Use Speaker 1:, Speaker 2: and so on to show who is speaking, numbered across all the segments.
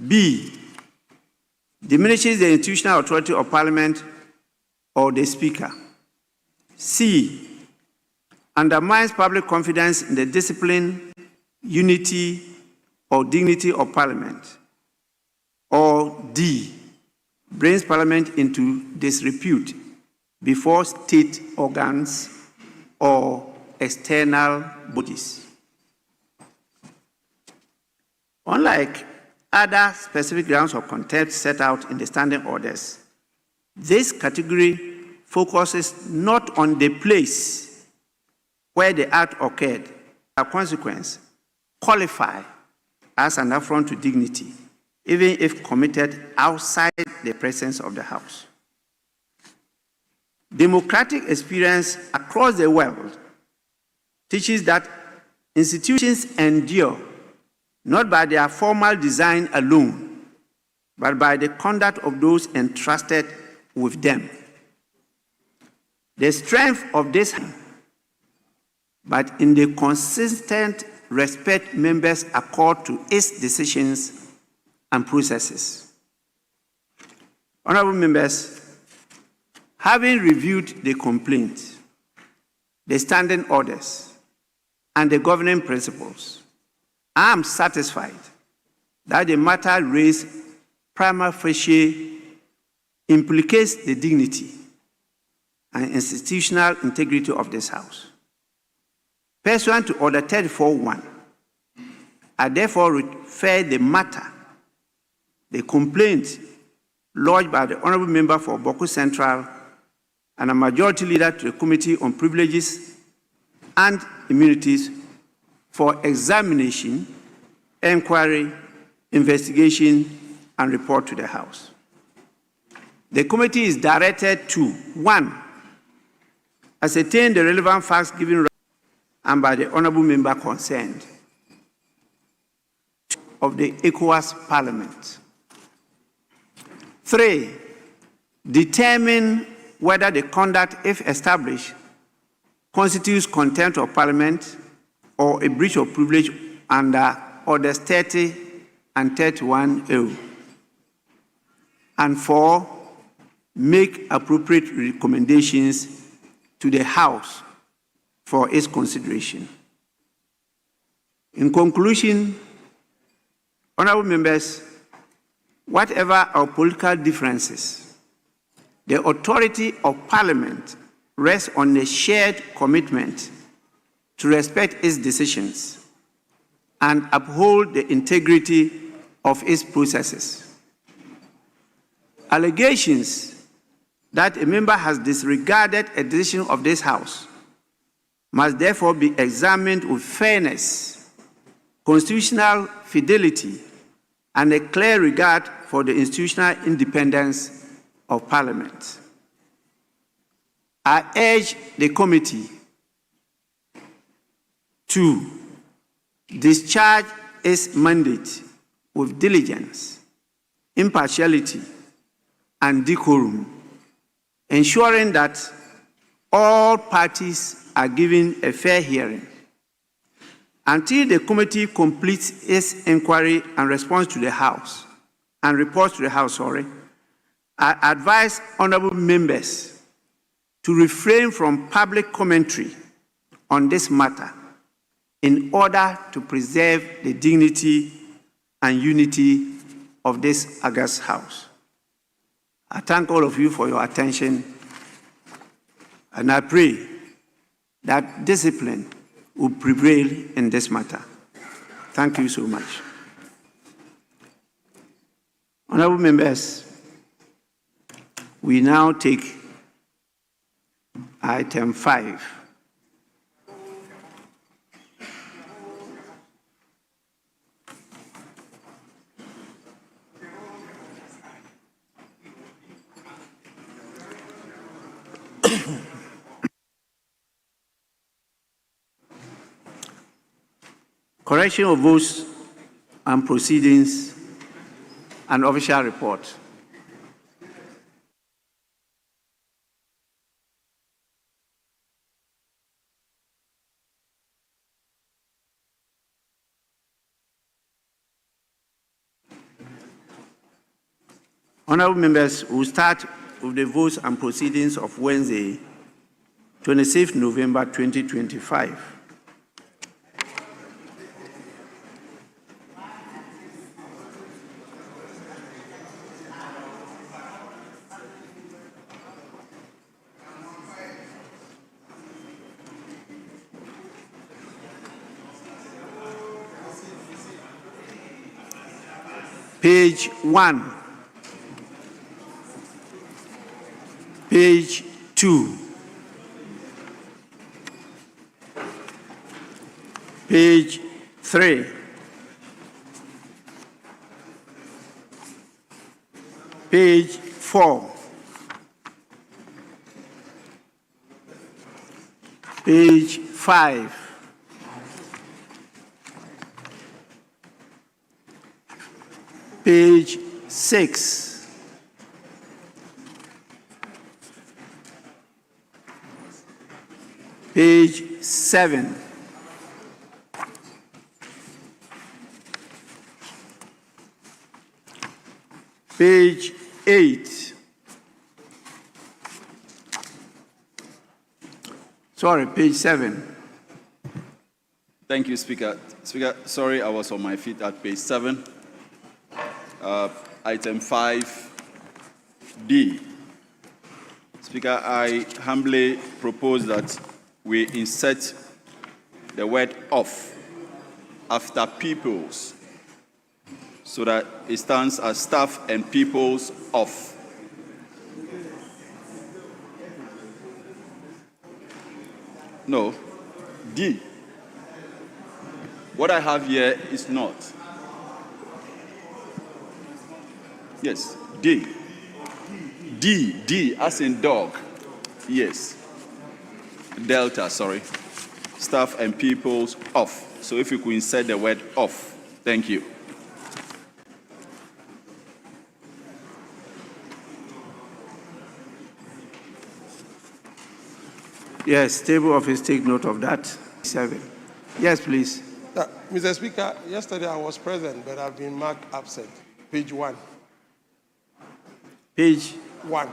Speaker 1: B, diminishes the institutional authority of Parliament or the Speaker. C, undermines public confidence in the discipline, unity, or dignity of Parliament. Or D, brings Parliament into disrepute before state organs or external bodies. Unlike other specific grounds of contempt set out in the standing orders, this category focuses not on the place where the act occurred, as a consequence, qualify as an affront to dignity, even if committed outside the presence of the House. Democratic experience across the world teaches that institutions endure not by their formal design alone, but by the conduct of those entrusted with them. The strength of this, but in the consistent respect members accord to its decisions and processes. Honorable members, having reviewed the complaint, the standing orders, and the governing principles, I am satisfied that the matter raised prima facie implicates the dignity and institutional integrity of this House. Pursuant to Order 34.1, I therefore refer the matter, the complaint lodged by the Honourable Member for Bawku Central and a majority leader to the Committee on Privileges and Immunities for examination, inquiry, investigation, and report to the House. The committee is directed to 1. Ascertain the relevant facts given and by the Honourable Member concerned of the ECOWAS Parliament. 3. Determine whether the conduct, if established, constitutes contempt of Parliament or a breach of privilege under Orders 30 and 31A. And 4. Make appropriate recommendations to the House for its consideration. In conclusion, honourable members, whatever our political differences, the authority of Parliament rests on a shared commitment to respect its decisions and uphold the integrity of its processes. Allegations that a member has disregarded a decision of this House must therefore be examined with fairness, constitutional fidelity, and a clear regard for the institutional independence of Parliament. I urge the committee to discharge its mandate with diligence, impartiality, and decorum, ensuring that all parties are given a fair hearing. Until the committee completes its inquiry and response to the House, and reports to the House, I advise honourable members to refrain from public commentary on this matter in order to preserve the dignity and unity of this august House. I thank all of you for your attention, and I pray that discipline will prevail in this matter. Thank you so much. Honourable members, we now take item 5. Correction of votes and proceedings and official report. Honorable members, we'll start with the votes and proceedings of Wednesday, 26th November 2025. Page 1, page 2, page 3, page 4, page 5, page 6, page 7, page 8, sorry, page 7.
Speaker 2: Thank you, Speaker. Speaker, sorry, I was on my feet at page 7. Item 5D. Speaker, I humbly propose that we insert the word "of" after "peoples," so that it stands as staff and peoples of. No, D. What I have here is not. Yes, D. D, as in dog. Yes. Delta, sorry. Staff and peoples of. So if you could insert the word "of." Thank you.
Speaker 1: Yes, table office, take note of that. 7. Yes, please.
Speaker 3: Mr. Speaker, yesterday I was present, but I've been marked absent. Page 1.
Speaker 1: Page
Speaker 3: 1.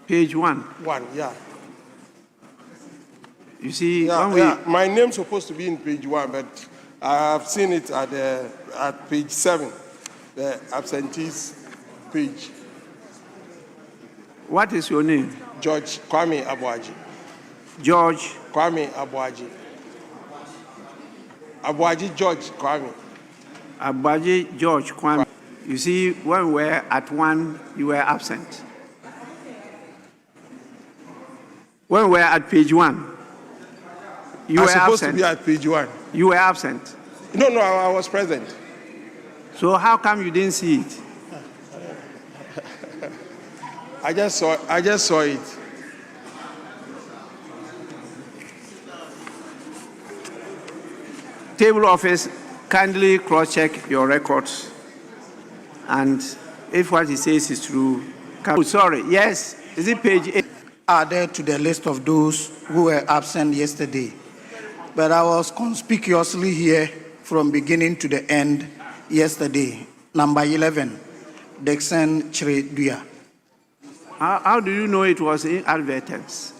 Speaker 1: Page 1.
Speaker 3: 1, yeah.
Speaker 1: You see,
Speaker 3: My name's supposed to be in page 1, but I have seen it at page 7, the absentees page.
Speaker 1: What is your name?
Speaker 3: George Kwame Abuaji.
Speaker 1: George
Speaker 3: Kwame Abuaji. Abuaji George Kwame.
Speaker 1: Abuaji George Kwame. You see, when we were at 1, you were absent. When we were at page 1, you were absent.
Speaker 3: supposed to be at page 1.
Speaker 1: You were absent.
Speaker 3: No, I was present.
Speaker 1: So how come you didn't see it?
Speaker 3: I just saw it.
Speaker 1: Table office, kindly cross-check your records. And if what he says is true, sorry, yes, is it page 8?
Speaker 4: Added to the list of those who were absent yesterday. But I was conspicuously here from beginning to the end yesterday. Number 11, Dixon Chredua.
Speaker 1: How do you know it was inadvertence?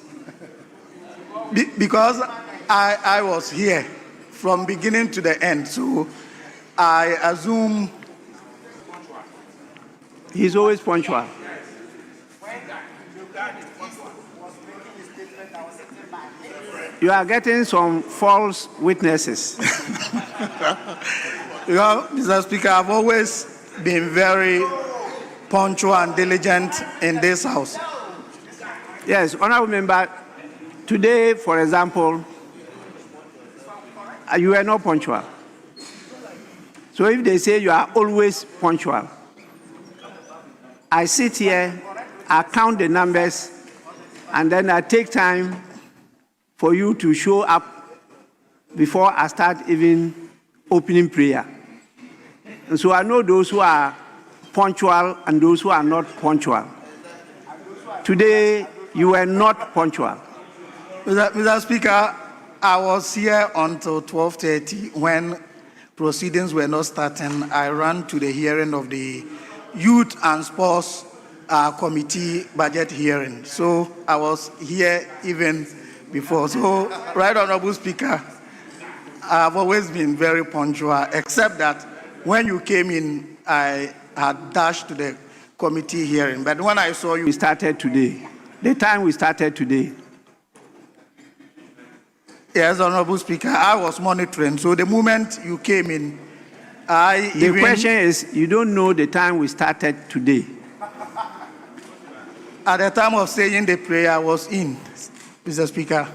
Speaker 4: Because I was here from beginning to the end, so I assume
Speaker 1: he's always punctual. You are getting some false witnesses.
Speaker 4: Mr. Speaker, I've always been very punctual and diligent in this house.
Speaker 1: Yes, honorable member, today, for example, you are not punctual. So if they say you are always punctual, I sit here, I count the numbers, and then I take time for you to show up before I start even opening prayer. And so I know those who are punctual and those who are not punctual. Today, you were not punctual.
Speaker 4: Mr. Speaker, I was here until 12:30 when proceedings were not starting. I ran to the hearing of the Youth and Sports our committee budget hearing. So I was here even before. So, Right Honorable Speaker, I've always been very punctual, except that when you came in, I had dashed to the committee hearing. But when I saw you,
Speaker 1: We started today. The time we started today.
Speaker 4: yes, Honorable Speaker, I was monitoring. So the moment you came in,
Speaker 1: The question is, you don't know the time we started today.
Speaker 4: At the time of saying the prayer, I was in, Mr. Speaker.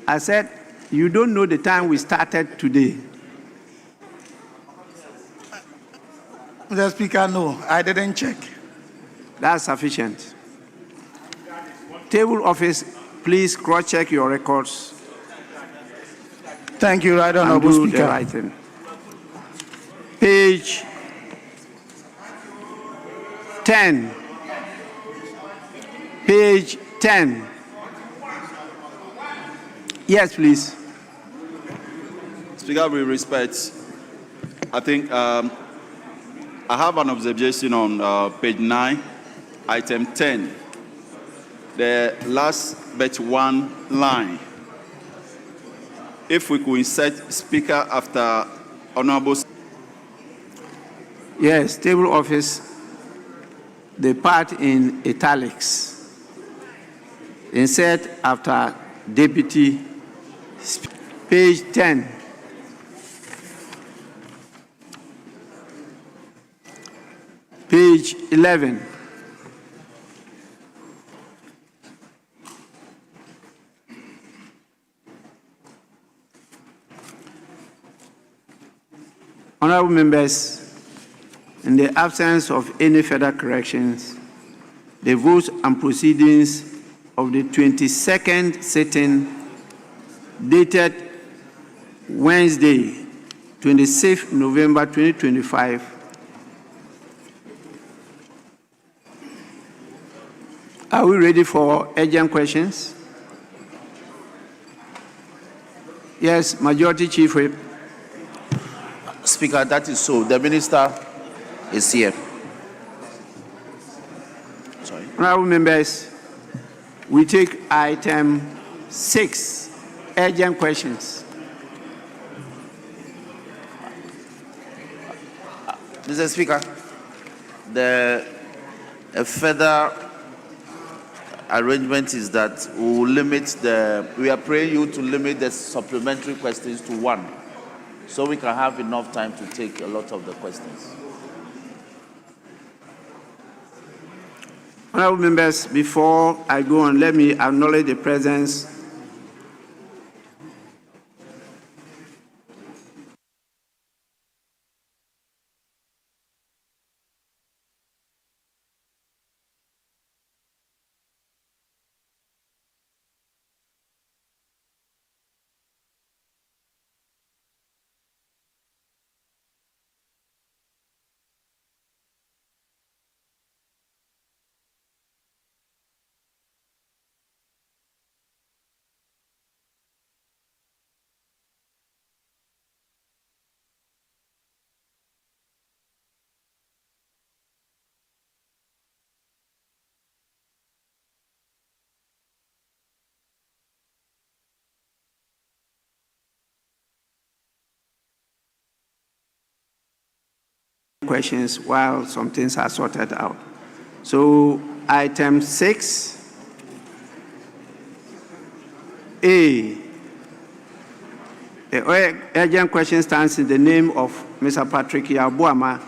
Speaker 1: I said, you don't know the time we started today.
Speaker 4: Mr. Speaker, no, I didn't check.
Speaker 1: That's sufficient. Table office, please cross-check your records
Speaker 4: Thank you, Right
Speaker 1: and
Speaker 4: Honorable
Speaker 1: do the
Speaker 4: Speaker.
Speaker 1: right thing. Page 10. Page 10. Yes, please.
Speaker 2: Speaker, with respect, I think I have an observation on page 9, item 10, the last but one line. If we could insert speaker after Honorable.
Speaker 1: Yes, table office, the part in italics. Insert after deputy, page 10. Page 11. Honorable members, in the absence of any further corrections, the votes and proceedings of the 22nd sitting dated Wednesday, 26th November 2025, are we ready for urgent questions? Yes, Majority Chief Whip.
Speaker 5: Speaker, that is so. The minister is here. Sorry.
Speaker 1: Honorable members, we take item 6, urgent questions.
Speaker 5: Mr. Speaker, a further arrangement is that we are praying you to limit the supplementary questions to 1, so we can have enough time to take a lot of the questions.
Speaker 1: Honorable members, before I go on, let me acknowledge the presence questions while some things are sorted out. So, item 6A, the urgent question stands in the name of Mr. Patrick Yabuama,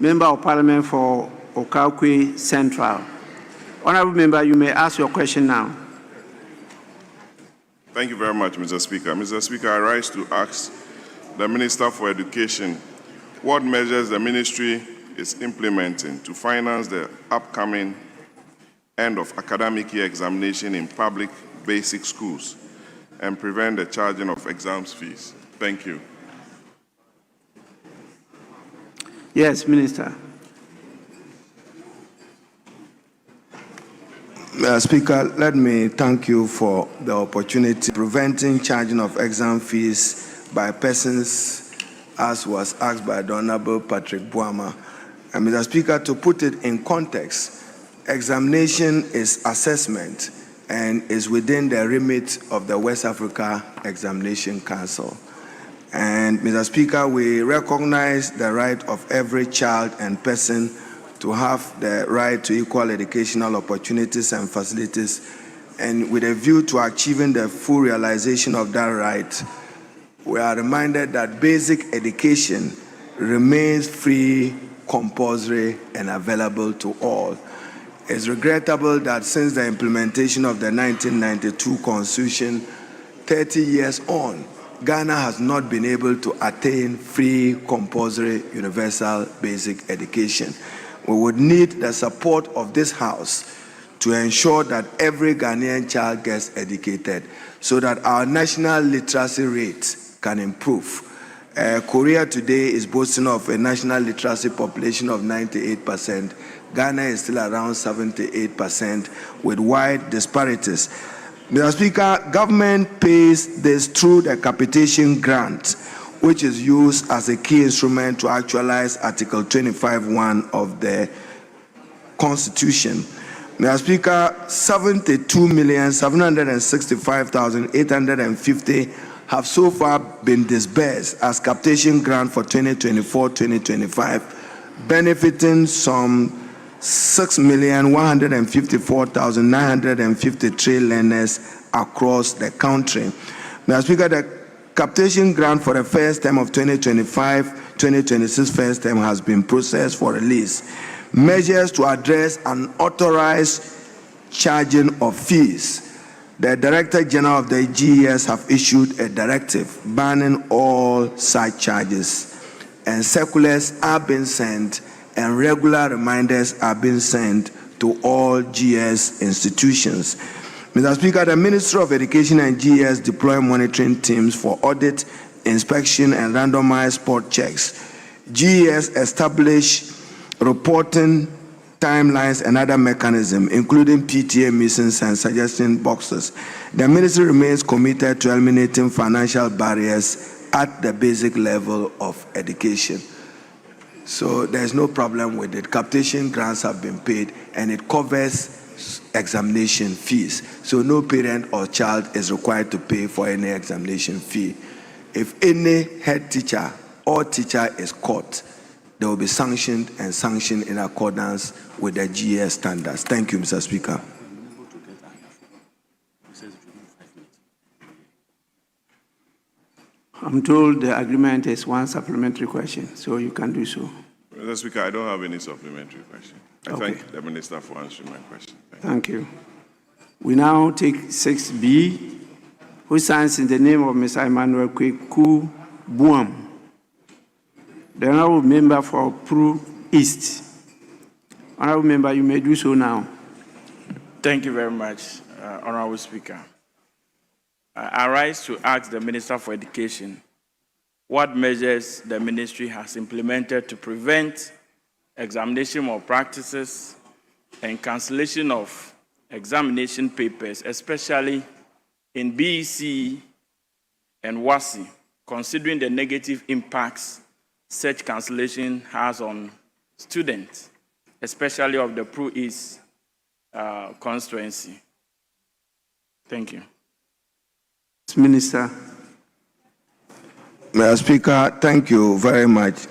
Speaker 1: Member of Parliament for Okaukwe Central. Honorable Member, you may ask your question now.
Speaker 6: Thank you very much, Mr. Speaker. Mr. Speaker, I rise to ask the Minister for Education what measures the ministry is implementing to finance the upcoming end of academic year examination in public basic schools and prevent the charging of exams fees. Thank you.
Speaker 1: Yes, Minister.
Speaker 7: Speaker, let me thank you for the opportunity. Preventing charging of exam fees by persons, as was asked by the Honorable Patrick Buama. And Mr. Speaker, to put it in context, examination is assessment and is within the remit of the West Africa Examination Council. And Mr. Speaker, we recognize the right of every child and person to have the right to equal educational opportunities and facilities. And with a view to achieving the full realization of that right, we are reminded that basic education remains free, compulsory, and available to all. It's regrettable that since the implementation of the 1992 Constitution, 30 years on, Ghana has not been able to attain free, compulsory, universal basic education. We would need the support of this House to ensure that every Ghanaian child gets educated so that our national literacy rate can improve. Korea today is boasting of a national literacy population of 98%. Ghana is still around 78% with wide disparities. Mr. Speaker, government pays this through the capitation grant, which is used as a key instrument to actualize Article 25(1) of the Constitution. Mr. Speaker, 72,765,850 have so far been disbursed as capitation grant for 2024-2025, benefiting some 6,154,953 learners across the country. Mr. Speaker, the capitation grant for the first term of 2025-2026 first term has been processed for release. Measures to address unauthorized charging of fees. The Director General of the GES have issued a directive banning all such charges, and circulars are being sent and regular reminders are being sent to all GS institutions. Mr. Speaker, the Ministry of Education and GS deploy monitoring teams for audit, inspection, and randomized spot checks. GS establish reporting timelines and other mechanisms, including PTA meetings and suggestion boxes. The ministry remains committed to eliminating financial barriers at the basic level of education. So there's no problem with it. Capitation grants have been paid and it covers examination fees. So no parent or child is required to pay for any examination fee. If any head teacher or teacher is caught, they will be sanctioned and sanctioned in accordance with the GS standards. Thank you, Mr. Speaker.
Speaker 1: I'm told the agreement is one supplementary question, so you can do so.
Speaker 6: Mr. Speaker, I don't have any supplementary question. I
Speaker 1: Okay.
Speaker 6: thank the Minister for answering my question.
Speaker 1: Thank you. We now take 6B, who signs in the name of Mr. Emmanuel Kweku Buam, the Honourable Member for Pru East. Honourable Member, you may do so now.
Speaker 8: Thank you very much, Honourable Speaker. I rise to ask the Minister for Education what measures the ministry has implemented to prevent examination malpractices and cancellation of examination papers, especially in BEC and WASI, considering the negative impacts such cancellation has on students, especially of the Pru East constituency. Thank you.
Speaker 1: Minister.
Speaker 7: Mr. Speaker, thank you very much.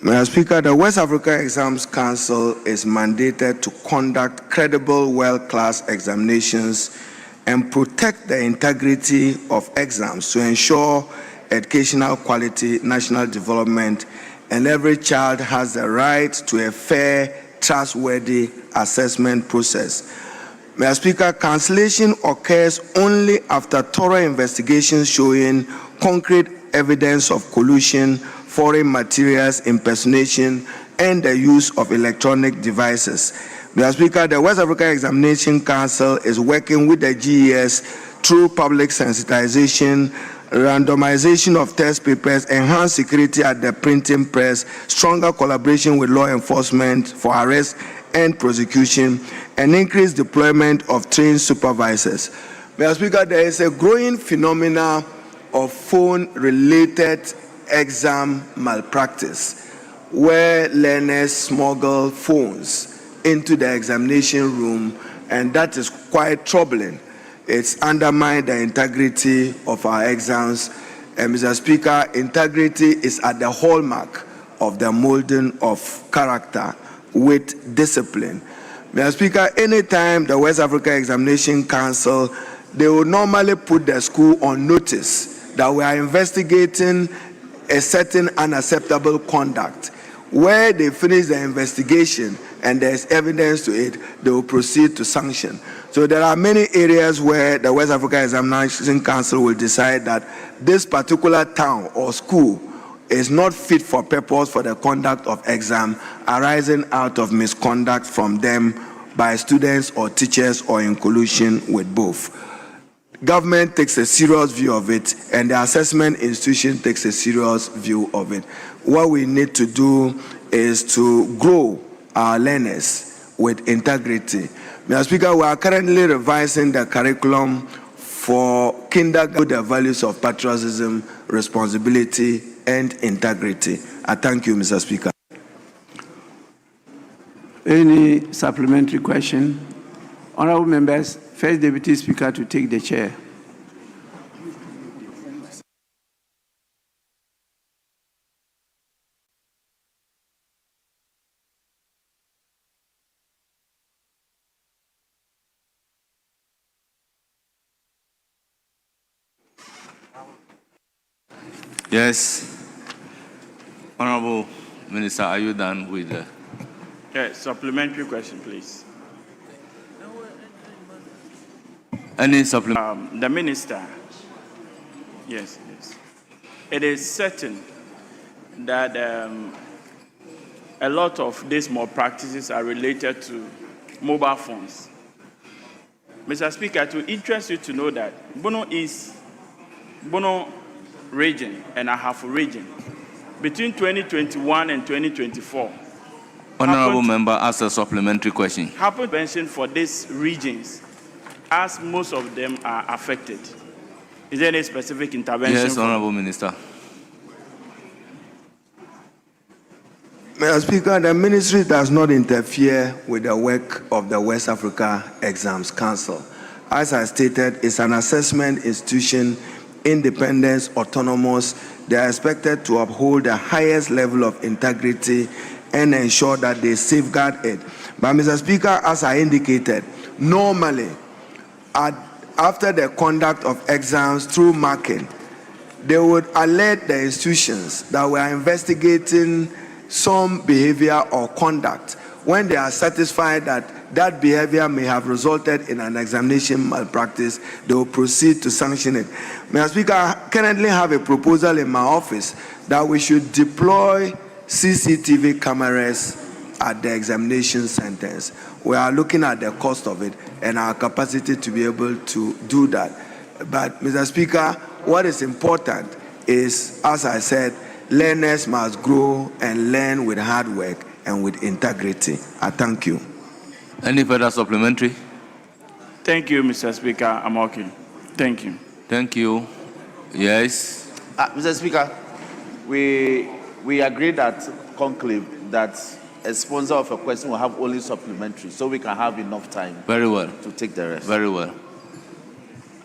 Speaker 7: Mr. Speaker, the West Africa Exams Council is mandated to conduct credible, world-class examinations and protect the integrity of exams to ensure educational quality, national development, and every child has the right to a fair, trustworthy assessment process. Mr. Speaker, cancellation occurs only after thorough investigations showing concrete evidence of collusion, foreign materials, impersonation, and the use of electronic devices. Mr. Speaker, the West Africa Examination Council is working with the GES through public sensitization, randomization of test papers, enhanced security at the printing press, stronger collaboration with law enforcement for arrest and prosecution, and increased deployment of trained supervisors. Mr. Speaker, there is a growing phenomenon of phone-related exam malpractice. where learners smuggle phones into the examination room, and that is quite troubling. It's undermined the integrity of our exams. And Mr. Speaker, integrity is at the hallmark of the molding of character with discipline. Mr. Speaker, anytime the West Africa Examination Council, they will normally put the school on notice that we are investigating a certain unacceptable conduct. Where they finish the investigation and there's evidence to it, they will proceed to sanction. So there are many areas where the West Africa Examination Council will decide that this particular town or school is not fit for purpose for the conduct of exam arising out of misconduct from them by students or teachers or in collusion with both. Government takes a serious view of it, and the assessment institution takes a serious view of it. What we need to do is to grow our learners with integrity. Mr. Speaker, we are currently revising the curriculum for kindergarten with the values of patriotism, responsibility, and integrity. I thank you, Mr. Speaker.
Speaker 1: Any supplementary question? Honorable members, First Deputy Speaker to take the chair.
Speaker 9: Yes. Honorable Minister, are you done with the...
Speaker 8: Yes, supplementary question, please.
Speaker 9: Any supplement?
Speaker 8: The minister. Yes. It is certain that a lot of these malpractices are related to mobile phones. Mr. Speaker, to interest you to know that Bono region and Ahafo region, between 2021 and 2024,
Speaker 9: Honorable member asks a supplementary question.
Speaker 8: Happened to mention for these regions, as most of them are affected. Is there any specific intervention?
Speaker 9: Yes, Honorable Minister.
Speaker 7: Mr. Speaker, the ministry does not interfere with the work of the West Africa Exams Council. As I stated, it's an assessment institution, independent, autonomous. They are expected to uphold the highest level of integrity and ensure that they safeguard it. But Mr. Speaker, as I indicated, normally, after the conduct of exams through marking, they would alert the institutions that we are investigating some behavior or conduct. When they are satisfied that that behavior may have resulted in an examination malpractice, they will proceed to sanction it. Mr. Speaker, I currently have a proposal in my office that we should deploy CCTV cameras at the examination centers. We are looking at the cost of it and our capacity to be able to do that. But, Mr. Speaker, what is important is, as I said, learners must grow and learn with hard work and with integrity. I thank you.
Speaker 9: Any further supplementary?
Speaker 8: Thank you, Mr. Speaker. I'm okay. Thank you.
Speaker 9: Thank you. Yes.
Speaker 5: Mr. Speaker, we agreed at conclave that a sponsor of a question will have only supplementary, so we can have enough time.
Speaker 9: Very well.
Speaker 5: To take the rest.
Speaker 9: Very well.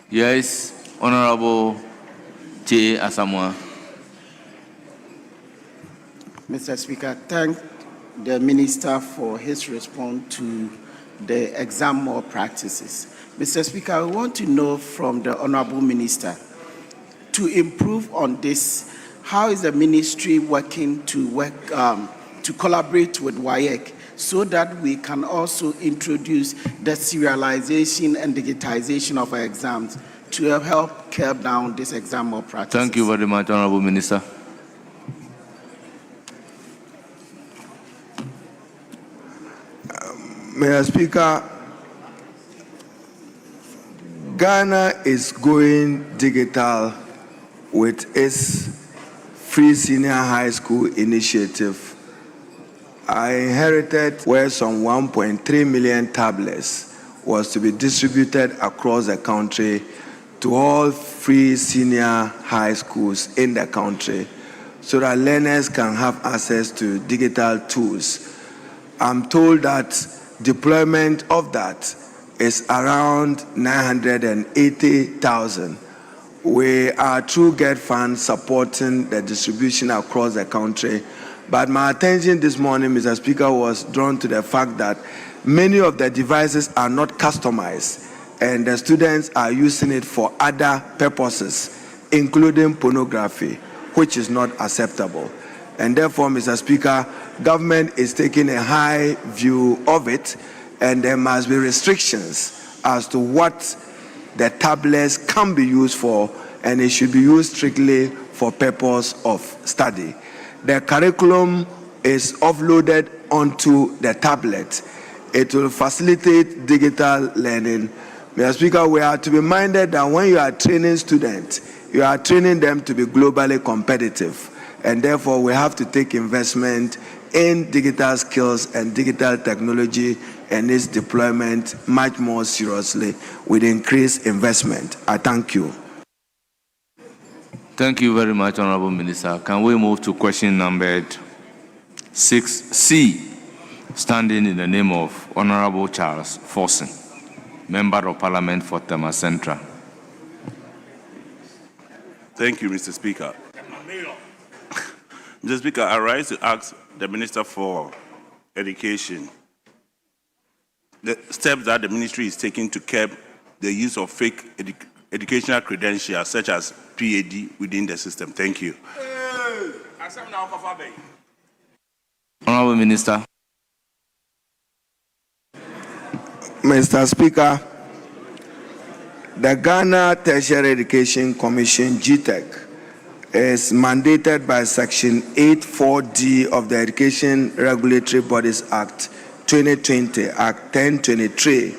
Speaker 9: Yes, Honorable J. Asamoah.
Speaker 4: Mr. Speaker, thank the Minister for his response to the exam malpractices. Mr. Speaker, I want to know from the Honorable Minister, to improve on this, how is the ministry working to collaborate with WAEC so that we can also introduce the serialization and digitization of our exams to help curb down this exam malpractices?
Speaker 9: Thank you very much, Honorable Minister.
Speaker 7: Mr. Speaker, Ghana is going digital with its free senior high school initiative. I inherited where some 1.3 million tablets was to be distributed across the country to all free senior high schools in the country. so that learners can have access to digital tools. I'm told that deployment of that is around 980,000. We are through GET Fund supporting the distribution across the country. But my attention this morning, Mr. Speaker, was drawn to the fact that many of the devices are not customized, and the students are using it for other purposes, including pornography, which is not acceptable. And therefore, Mr. Speaker, government is taking a high view of it, and there must be restrictions as to what the tablets can be used for, and it should be used strictly for purpose of study. The curriculum is offloaded onto the tablet. It will facilitate digital learning. Mr. Speaker, we are to be minded that when you are training students, you are training them to be globally competitive. And therefore, we have to take investment in digital skills and digital technology and its deployment much more seriously with increased investment. I thank you.
Speaker 9: Thank you very much, Honorable Minister. Can we move to question numbered 6C, standing in the name of Honorable Charles Forson, Member of Parliament for Tema Central.
Speaker 10: Thank you, Mr. Speaker. Mr. Speaker, I rise to ask the Minister for Education the steps that the ministry is taking to curb the use of fake educational credentials such as PhD within the system. Thank you.
Speaker 9: Honorable Minister.
Speaker 7: Mr. Speaker, the Ghana Tertiary Education Commission, GTEC, is mandated by Section 84D of the Education Regulatory Bodies Act 2020, Act 1023,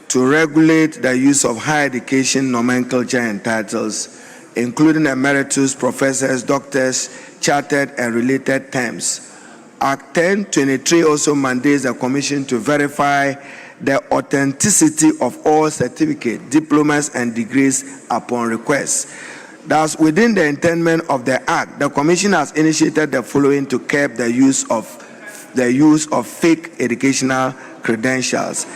Speaker 7: to regulate the use of higher education nomenclature and titles, including emeritus, professors, doctors, chartered, and related terms. Act 1023 also mandates the Commission to verify the authenticity of all certificates, diplomas, and degrees upon request. Thus, within the intendment of the Act, the Commission has initiated the following to curb the use of fake educational credentials: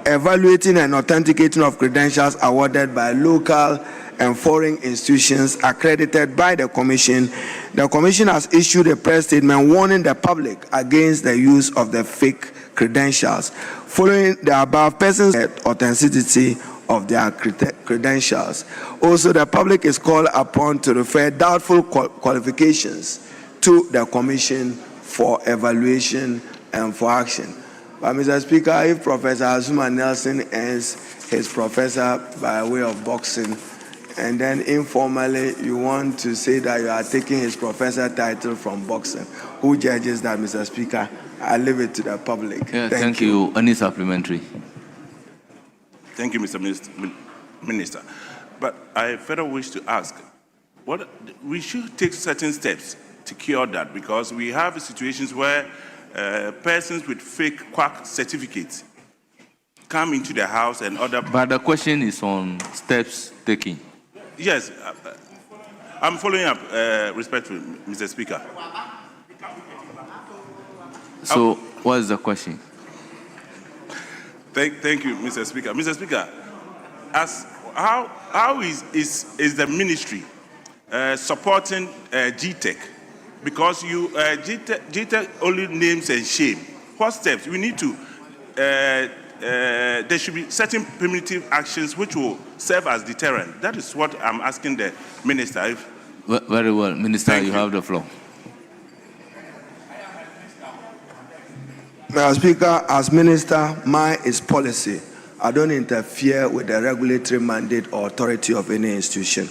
Speaker 7: evaluating and authenticating of credentials awarded by local and foreign institutions accredited by the Commission. The Commission has issued a press statement warning the public against the use of the fake credentials. Following the above, persons authenticity of their credentials. Also, the public is called upon to refer doubtful qualifications to the Commission for evaluation and for action. But Mr. Speaker, if Professor Azuma Nelson ends his professor by way of boxing, and then informally you want to say that you are taking his professor title from boxing, who judges that, Mr. Speaker? I leave it to the public.
Speaker 9: Yeah, thank you. Any supplementary?
Speaker 10: Thank you, Mr. Minister. But I further wish to ask, we should take certain steps to cure that, because we have situations where persons with fake quack certificates come into the house and other...
Speaker 9: But the question is on steps taken.
Speaker 10: Yes, I'm following up respectfully, Mr. Speaker.
Speaker 9: So, what is the question?
Speaker 10: Thank you, Mr. Speaker. Mr. Speaker, how is the ministry supporting GTEC? Because GTEC only names and shame. What steps? We need to, there should be certain primitive actions which will serve as deterrent. That is what I'm asking the minister.
Speaker 9: Very well. Minister, you have the floor.
Speaker 7: Mr. Speaker, as minister, mine is policy. I don't interfere with the regulatory mandate or authority of any institution.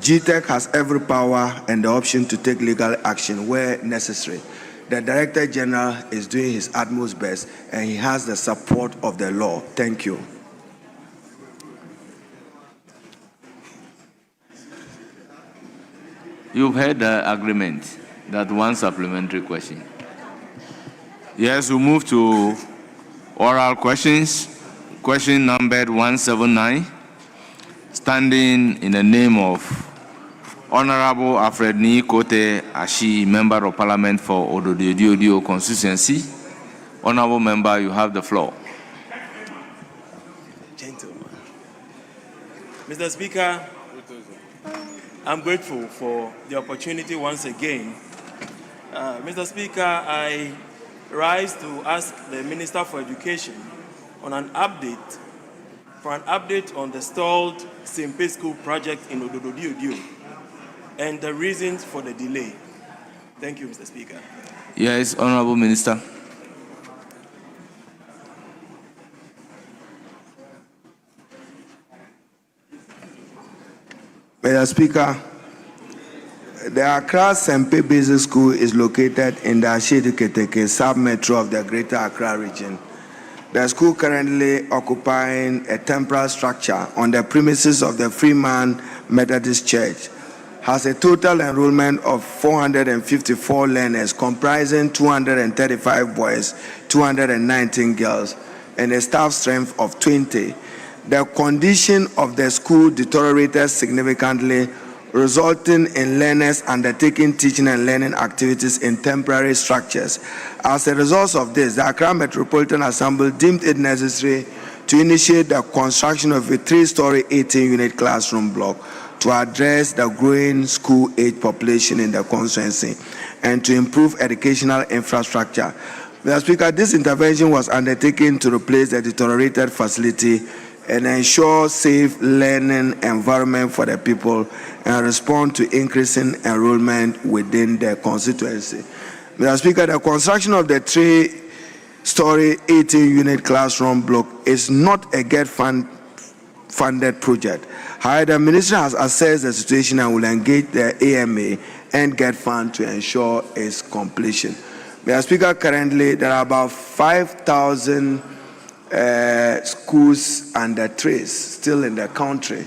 Speaker 7: GTEC has every power and the option to take legal action where necessary. The Director General is doing his utmost best, and he has the support of the law. Thank you.
Speaker 9: You've heard the agreement. That one supplementary question. Yes, we move to oral questions. Question numbered 179, standing in the name of Honorable Alfred Ni Kote Ashi, Member of Parliament for Ododio constituency. Honorable Member, you have the floor.
Speaker 11: Gentlemen. Mr. Speaker, I'm grateful for the opportunity once again. Mr. Speaker, I rise to ask the Minister for Education on an update on the stalled Simpe School project in Ododio and the reasons for the delay. Thank you, Mr. Speaker.
Speaker 9: Yes, Honorable Minister.
Speaker 7: Mr. Speaker, the Accra Sempe Basic School is located in the Ashedi-Keteke sub-metro of the Greater Accra region. The school currently occupying a temporary structure on the premises of the Freeman Methodist Church has a total enrollment of 454 learners comprising 235 boys, 219 girls, and a staff strength of 20. The condition of the school deteriorated significantly, resulting in learners undertaking teaching and learning activities in temporary structures. As a result of this, the Accra Metropolitan Assembly deemed it necessary to initiate the construction of a 3-story 18-unit classroom block to address the growing school-age population in the constituency and to improve educational infrastructure. Mr. Speaker, this intervention was undertaken to replace the deteriorated facility and ensure safe learning environment for the people and respond to increasing enrollment within the constituency. Mr. Speaker, the construction of the 3-story 18-unit classroom block is not a GET-funded project. However, the ministry has assessed the situation and will engage the AMA and GET fund to ensure its completion. Mr. Speaker, currently there are about 5,000 schools under trace still in the country,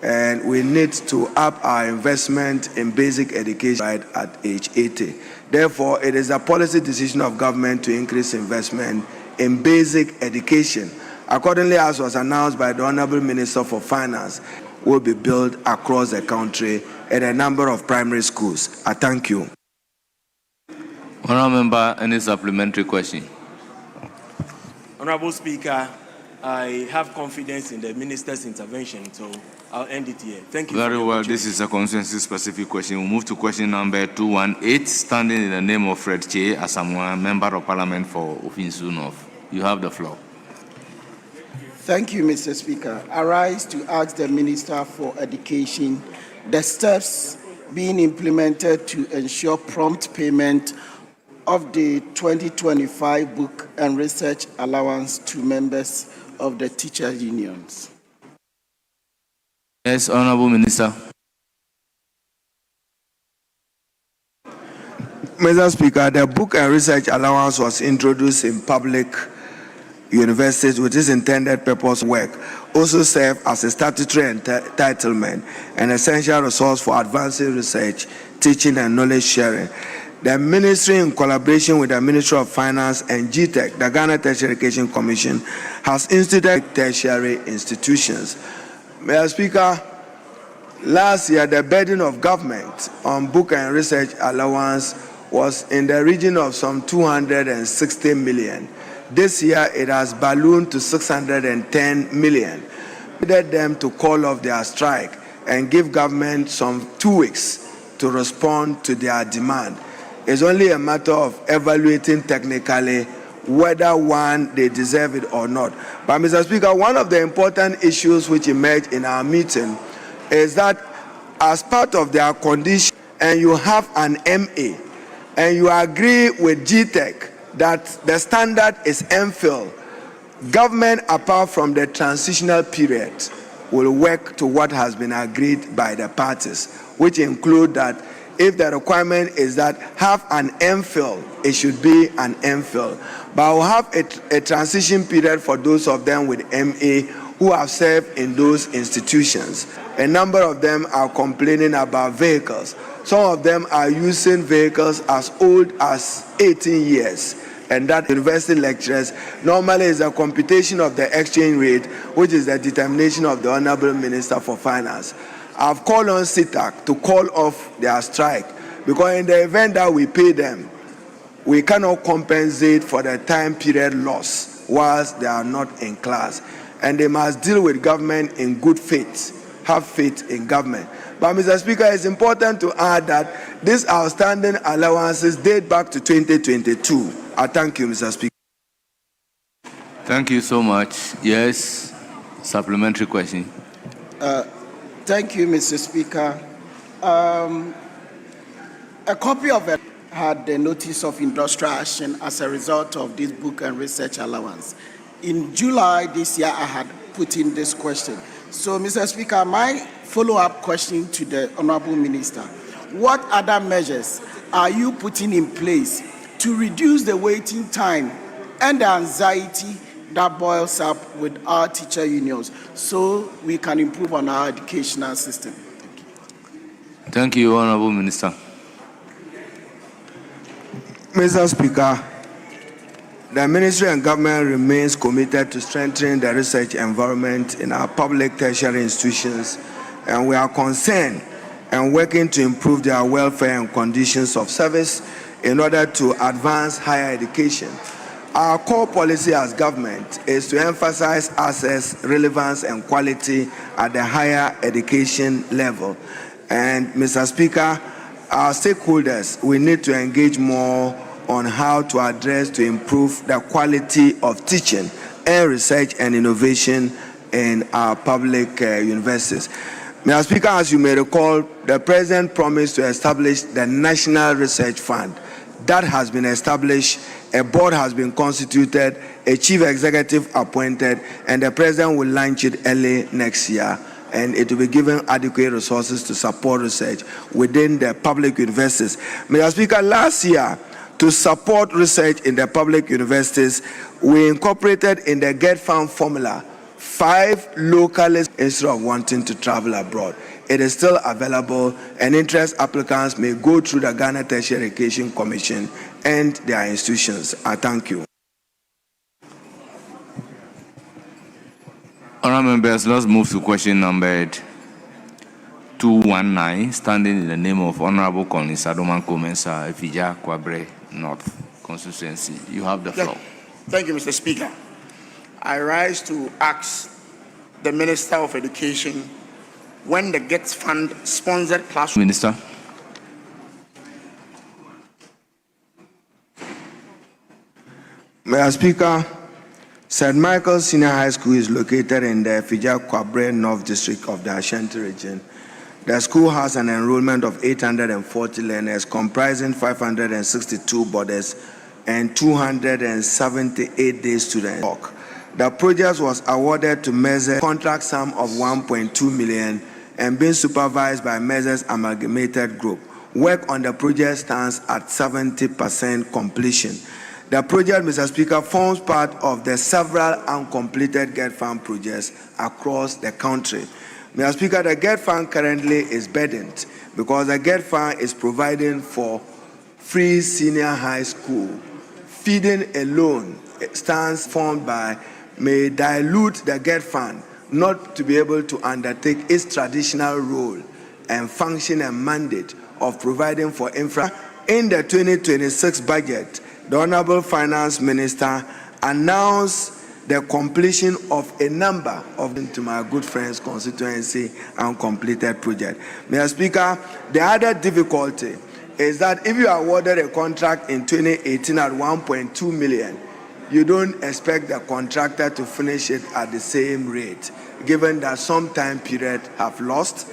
Speaker 7: and we need to up our investment in basic education at age 80. Therefore, it is a policy decision of government to increase investment in basic education. Accordingly, as was announced by the Honorable Minister for Finance, will be built across the country at a number of primary schools. I thank you.
Speaker 9: Honorable Member, any supplementary question?
Speaker 11: Honorable Speaker, I have confidence in the Minister's intervention, so I'll end it here. Thank you.
Speaker 9: Very well. This is a consensus-specific question. We'll move to question number 218, standing in the name of Fred Che Asamoah, Member of Parliament for Ofinsu North. You have the floor.
Speaker 4: Thank you, Mr. Speaker. I rise to ask the Minister for Education the steps being implemented to ensure prompt payment of the 2025 book and research allowance to members of the teachers' unions.
Speaker 9: Yes, Honorable Minister.
Speaker 7: Mr. Speaker, the book and research allowance was introduced in public universities with its intended purpose work, also serve as a statutory entitlement and essential resource for advancing research, teaching, and knowledge sharing. The ministry, in collaboration with the Ministry of Finance and GTEC, the Ghana Tertiary Education Commission, has instituted tertiary institutions. Mr. Speaker, last year the burden of government on book and research allowance was in the region of some 260 million. This year it has ballooned to 610 million. We needed them to call off their strike and give government some 2 weeks to respond to their demand. It's only a matter of evaluating technically whether one, they deserve it or not. But Mr. Speaker, one of the important issues which emerged in our meeting is that as part of their condition, and you have an MA, and you agree with GTEC that the standard is MPhil, government, apart from the transitional period, will work to what has been agreed by the parties, which include that if the requirement is that have an MPhil, it should be an MPhil. But we'll have a transition period for those of them with MA who have served in those institutions. A number of them are complaining about vehicles. Some of them are using vehicles as old as 18 years. And that university lecturers normally is a computation of the exchange rate, which is the determination of the Honorable Minister for Finance. I've called on CITAC to call off their strike, because in the event that we pay them, we cannot compensate for the time period loss whilst they are not in class. And they must deal with government in good faith, have faith in government. But Mr. Speaker, it's important to add that these outstanding allowances date back to 2022. I thank you, Mr. Speaker.
Speaker 9: Thank you so much. Yes, supplementary question.
Speaker 4: Thank you, Mr. Speaker. A copy of it had the notice of industrial action as a result of this book and research allowance. In July this year, I had put in this question. So, Mr. Speaker, my follow-up question to the Honorable Minister: what other measures are you putting in place to reduce the waiting time and the anxiety that boils up with our teacher unions so we can improve on our educational system?
Speaker 9: Thank you, Honorable Minister.
Speaker 7: Mr. Speaker, the Ministry and Government remains committed to strengthening the research environment in our public tertiary institutions, and we are concerned and working to improve their welfare and conditions of service in order to advance higher education. Our core policy as government is to emphasize access, relevance, and quality at the higher education level. And, Mr. Speaker, our stakeholders, we need to engage more on how to address to improve the quality of teaching and research and innovation in our public universities. Mr. Speaker, as you may recall, the President promised to establish the National Research Fund. That has been established, a board has been constituted, a chief executive appointed, and the President will launch it early next year. And it will be given adequate resources to support research within the public universities. Mr. Speaker, last year, to support research in the public universities, we incorporated in the GET Fund formula 5 localists instead of wanting to travel abroad. It is still available, and interest applicants may go through the Ghana Tertiary Education Commission and their institutions. I thank you.
Speaker 9: Honourable members, let's move to question number 219, standing in the name of Honourable Collins Adoman Komensa, Efija Kwabre North Constituency. You have the floor.
Speaker 4: Thank you, Mr. Speaker. I rise to ask the Minister of Education when the GET Fund sponsored classroom.
Speaker 9: Minister.
Speaker 7: Mr. Speaker, St. Michael's Senior High School is located in the Efija Kwabre North District of the Ashanti region. The school has an enrollment of 840 learners, comprising 562 boarders and 278 day students. The project was awarded to MESES contract sum of 1.2 million and being supervised by MESES Amalgamated Group. Work on the project stands at 70% completion. The project, Mr. Speaker, forms part of the several uncompleted GET Fund projects across the country. Mr. Speaker, the GET Fund currently is burdened because the GET Fund is providing for free senior high school. Feeding alone stands formed by may dilute the GET Fund not to be able to undertake its traditional role and function and mandate of providing for infra. In the 2026 budget, the Honorable Finance Minister announced the completion of a number of, to my good friend's constituency, uncompleted project. Mr. Speaker, the other difficulty is that if you are awarded a contract in 2018 at 1.2 million, you don't expect the contractor to finish it at the same rate, given that some time period have lost,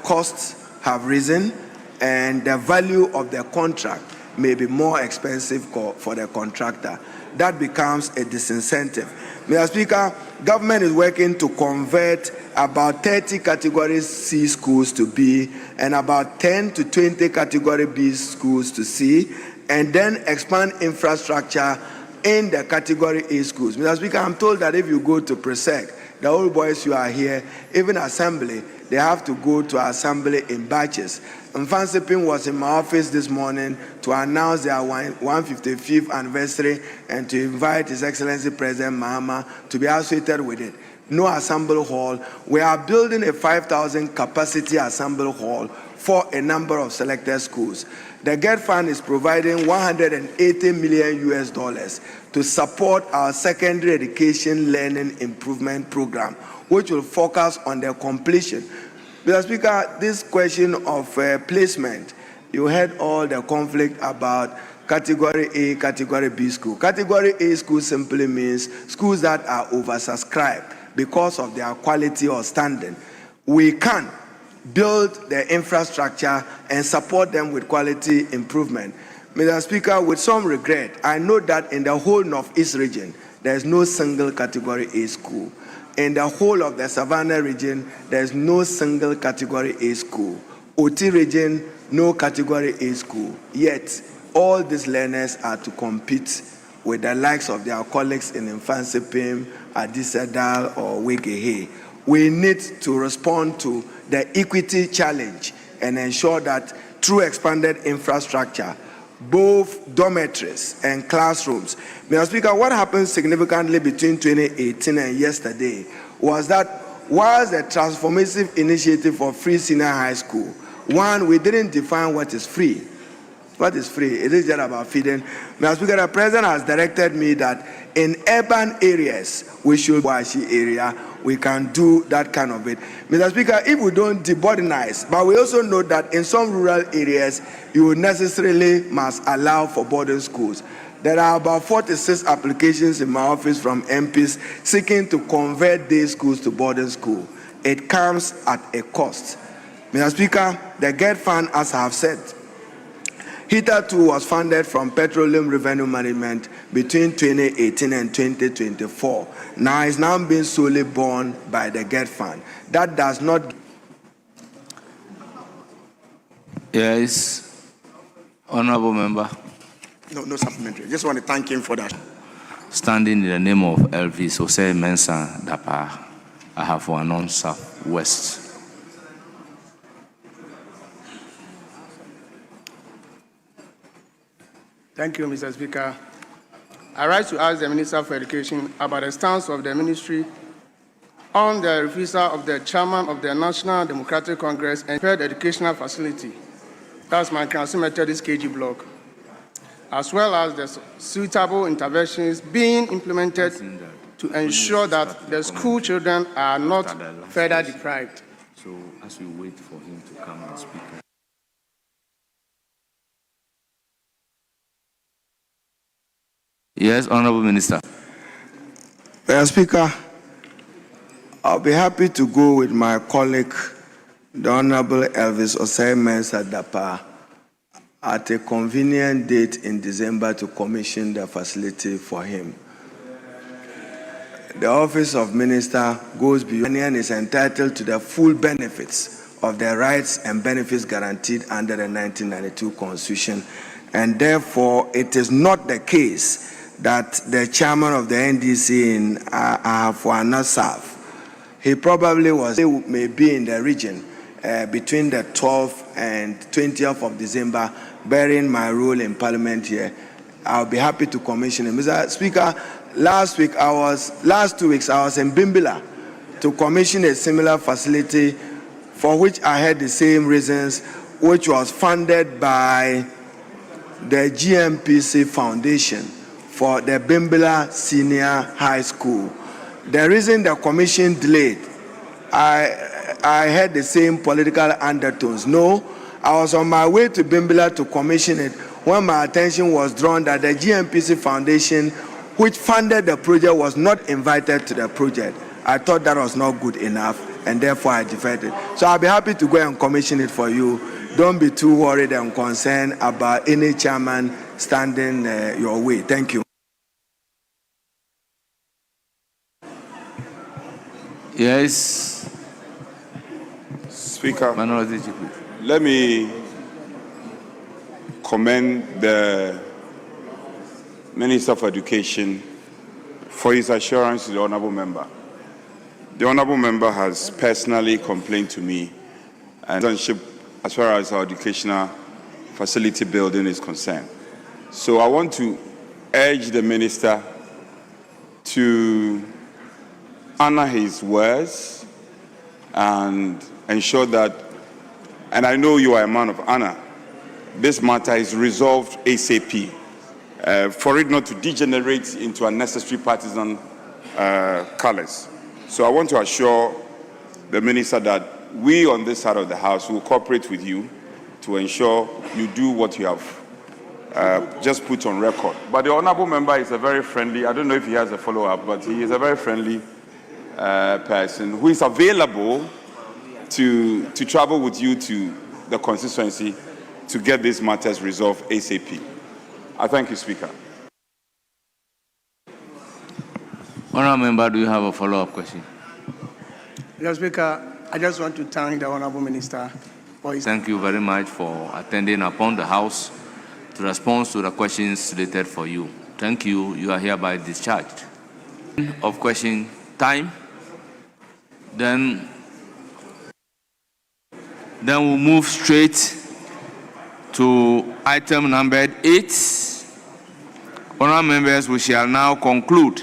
Speaker 7: costs have risen, and the value of the contract may be more expensive for the contractor. That becomes a disincentive. Mr. Speaker, government is working to convert about 30 category C schools to B and about 10 to 20 category B schools to C, and then expand infrastructure in the category A schools. Mr. Speaker, I'm told that if you go to PRESEC, the old boys who are here, even assembly, they have to go to assembly in batches. And Fansipin was in my office this morning to announce their 155th anniversary and to invite His Excellency President Mahama to be associated with it. no assembly hall. We are building a 5,000 capacity assembly hall for a number of selected schools. The GET Fund is providing 180 million US dollars to support our secondary education learning improvement program, which will focus on the completion. Mr. Speaker, this question of placement, you heard all the conflict about Category A, Category B school. Category A school simply means schools that are oversubscribed because of their quality or standing. We can build the infrastructure and support them with quality improvement. Mr. Speaker, with some regret, I know that in the whole Northeast region, there is no single Category A school. In the whole of the Savannah region, there is no single Category A school. OT region, no Category A school. Yet, all these learners are to compete with the likes of their colleagues in Mfantsipim, Adisadal, or Wegehe. We need to respond to the equity challenge and ensure that through expanded infrastructure, both dormitories and classrooms. Mr. Speaker, what happened significantly between 2018 and yesterday was that whilst the transformative initiative for free senior high school, one, we didn't define what is free. What is free? It is just about feeding. Mr. Speaker, the President has directed me that in urban areas, we should Washi area, we can do that kind of it. Mr. Speaker, if we don't deboardinize, but we also know that in some rural areas, you necessarily must allow for boarding schools. There are about 46 applications in my office from MPs seeking to convert day schools to boarding school. It comes at a cost. Mr. Speaker, the GET Fund, as I have said, hitherto was funded from Petroleum Revenue Management between 2018 and 2024. Now it's now being solely borne by the GET Fund. That does not.
Speaker 9: Yes, Honorable Member.
Speaker 12: No supplementary. Just want to thank him for that.
Speaker 9: Standing in the name of Elvis Osei Mensah Dapaah, I have for Anon Southwest.
Speaker 13: Thank you, Mr. Speaker. I rise to ask the Minister for Education about the stance of the ministry on the refusal of the chairman of the National Democratic Congress and prepared educational facility, that's my Council Methodist KG block, as well as the suitable interventions being implemented to ensure that the school children are not further deprived.
Speaker 9: So as we wait for him to come and speak. Yes, Honorable Minister.
Speaker 7: Mr. Speaker, I'll be happy to go with my colleague, the Honorable Elvis Osei Mensah Dapaah, at a convenient date in December to commission the facility for him. The office of minister goes beyond and is entitled to the full benefits of the rights and benefits guaranteed under the 1992 Constitution, and therefore it is not the case that the chairman of the NDC in Ahafuana South, he probably may be in the region between the 12th and 20th of December, bearing my role in Parliament here. I'll be happy to commission him. Mr. Speaker, last 2 weeks, I was in Bimbilla to commission a similar facility for which I had the same reasons, which was funded by the GMPC Foundation for the Bimbilla Senior High School. The reason the commission delayed, I had the same political undertones. No, I was on my way to Bimbilla to commission it when my attention was drawn that the GMPC Foundation, which funded the project, was not invited to the project. I thought that was not good enough, and therefore I deferred it. So I'll be happy to go and commission it for you. Don't be too worried and concerned about any chairman standing your way. Thank you.
Speaker 9: Yes.
Speaker 14: Speaker, let me commend the Minister for Education for his assurance to the Honourable Member. The Honourable Member has personally complained to me and as far as our educational facility building is concerned. So I want to urge the Minister to honor his words and ensure that, and I know you are a man of honor, this matter is resolved ASAP, for it not to degenerate into unnecessary partisan colors. So I want to assure the minister that we on this side of the house will cooperate with you to ensure you do what you have just put on record. But the honorable member is a very friendly, I don't know if he has a follow-up, but he is a very friendly person who is available to travel with you to the constituency to get these matters resolved ASAP. I thank you, Speaker.
Speaker 9: Honourable member, do you have a follow-up question?
Speaker 13: Mr. Speaker, I just want to thank the Honourable Minister for his...
Speaker 9: Thank you very much for attending upon the House to respond to the questions slated for you. Thank you. You are hereby discharged. Of question time. Then we'll move straight to item number 8. Honourable members, we shall now conclude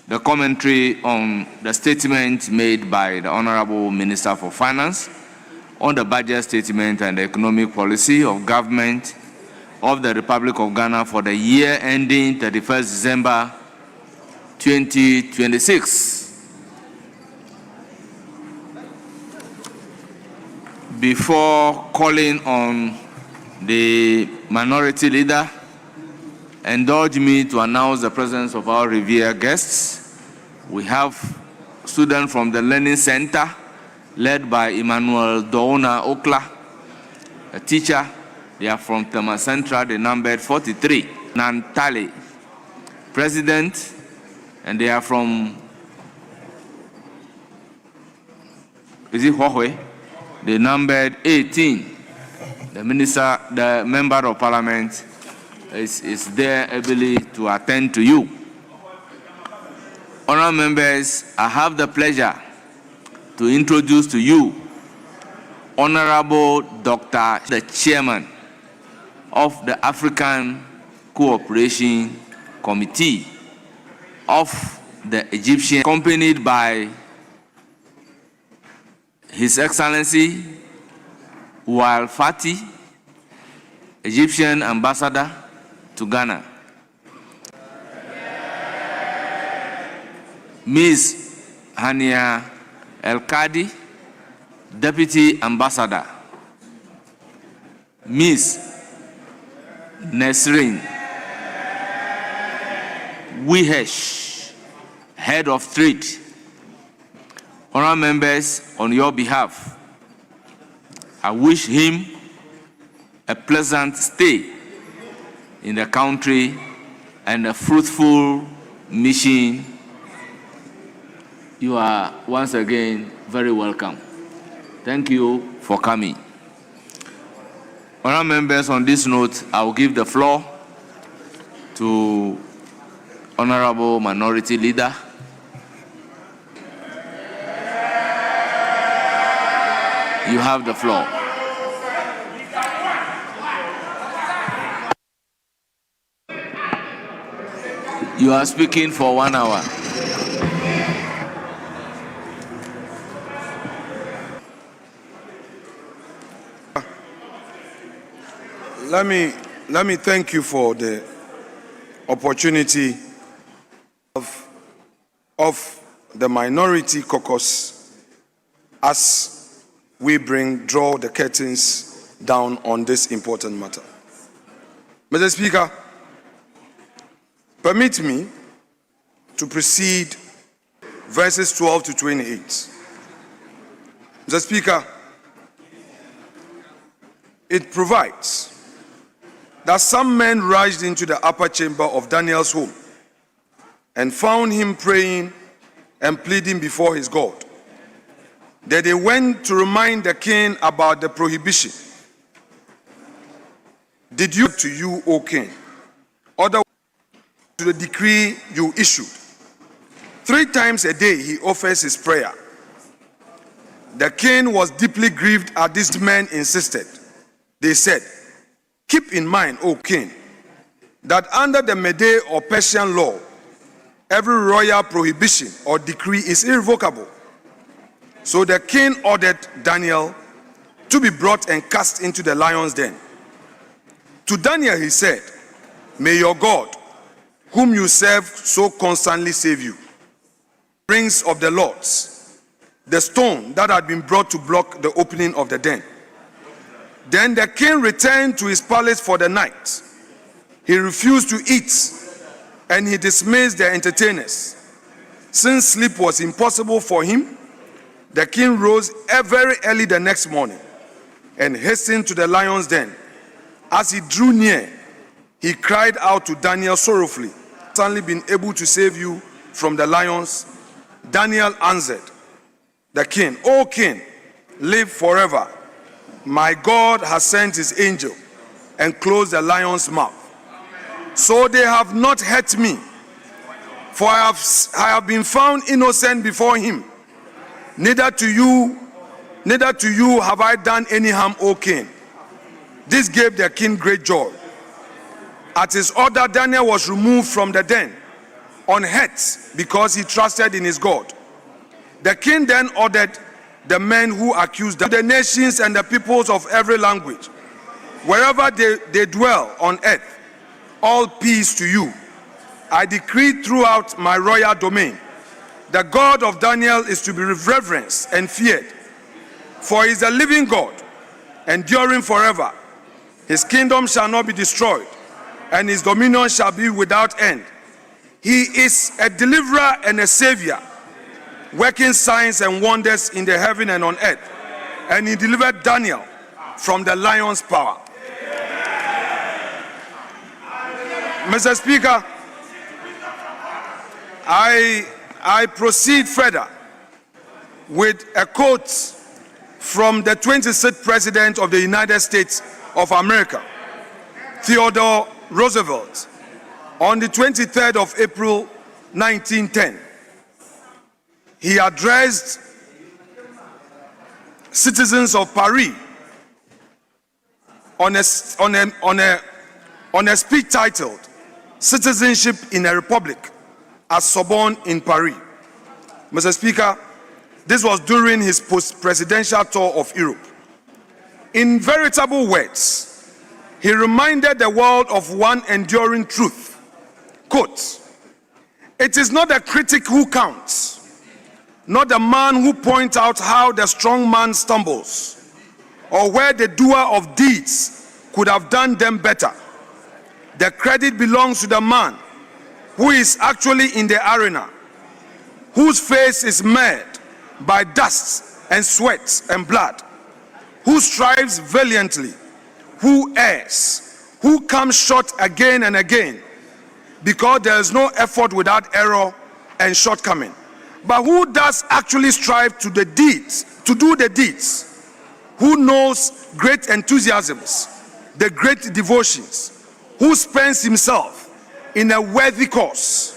Speaker 9: the commentary on the statement made by the Honourable Minister for Finance on the budget statement and the economic policy of government of the Republic of Ghana for the year ending 31st December 2026. Before calling on the minority leader, indulge me to announce the presence of our revered guests. We have students from the Learning Center, led by Emmanuel Doona Okla, a teacher. They are from Tema Central, they numbered 43. Nantale, president, and they are from, is it Huawei? They numbered 18. The minister, the member of parliament is there able to attend to you. Honourable members, I have the pleasure to introduce to you Honourable Dr. the Chairman of the African Cooperation Committee of the Egyptian, accompanied by His Excellency Wael Fati, Egyptian Ambassador to Ghana. Ms. Hania El-Kadi, Deputy Ambassador. Ms. Nesrin Wihesh, Head of Trade. Honourable members, on your behalf, I wish him a pleasant stay in the country and a fruitful mission. You are once again very welcome. Thank you for coming. Honourable members, on this note, I will give the floor to Honourable Minority Leader. You have the floor. You are speaking for 1 hour.
Speaker 3: Let me thank you for the opportunity of the minority caucus as we draw the curtains down on this important matter. Mr. Speaker, permit me to proceed verses 12 to 28. Mr. Speaker, it provides that some men rushed into the upper chamber of Daniel's home and found him praying and pleading before his God. Then they went to remind the king about the prohibition. Did you to you, O king, order to the decree you issued? 3 times a day he offers his prayer. The king was deeply grieved at this man insisted. They said, keep in mind, O king, that under the Mede or Persian law, every royal prohibition or decree is irrevocable. So the king ordered Daniel to be brought and cast into the lion's den. To Daniel he said, "May your God, whom you serve so constantly, save you." Rings of the lords, the stone that had been brought to block the opening of the den. Then the king returned to his palace for the night. He refused to eat, and he dismissed the entertainers. Since sleep was impossible for him, the king rose very early the next morning and hastened to the lion's den. As he drew near, he cried out to Daniel sorrowfully, "Suddenly been able to save you from the lions?" Daniel answered the king, "O king, live forever. My God has sent his angel and closed the lion's mouth. So they have not hurt me, for I have been found innocent before him. Neither to you have I done any harm, O king." This gave the king great joy. At his order, Daniel was removed from the den, unhurt, because he trusted in his God. The king then ordered the men who accused the nations and the peoples of every language, wherever they dwell on earth, all peace to you. I decree throughout my royal domain, the God of Daniel is to be reverenced and feared, for he is a living God, enduring forever. His kingdom shall not be destroyed, and his dominion shall be without end. He is a deliverer and a savior, working signs and wonders in the heaven and on earth. And he delivered Daniel from the lion's power. Mr. Speaker, I proceed further with a quote from the 26th President of the United States of America, Theodore Roosevelt, on the 23rd of April, 1910. He addressed citizens of Paris on a speech titled "Citizenship in a Republic" at Sorbonne in Paris. Mr. Speaker, this was during his post-presidential tour of Europe. In veritable words, he reminded the world of one enduring truth. Quote, "It is not the critic who counts, not the man who points out how the strong man stumbles, or where the doer of deeds could have done them better. The credit belongs to the man who is actually in the arena, whose face is marred by dust and sweat and blood, who strives valiantly, who errs, who comes short again and again, because there is no effort without error and shortcoming, but who does actually strive to do the deeds, who knows great enthusiasms, the great devotions, who spends himself in a worthy cause,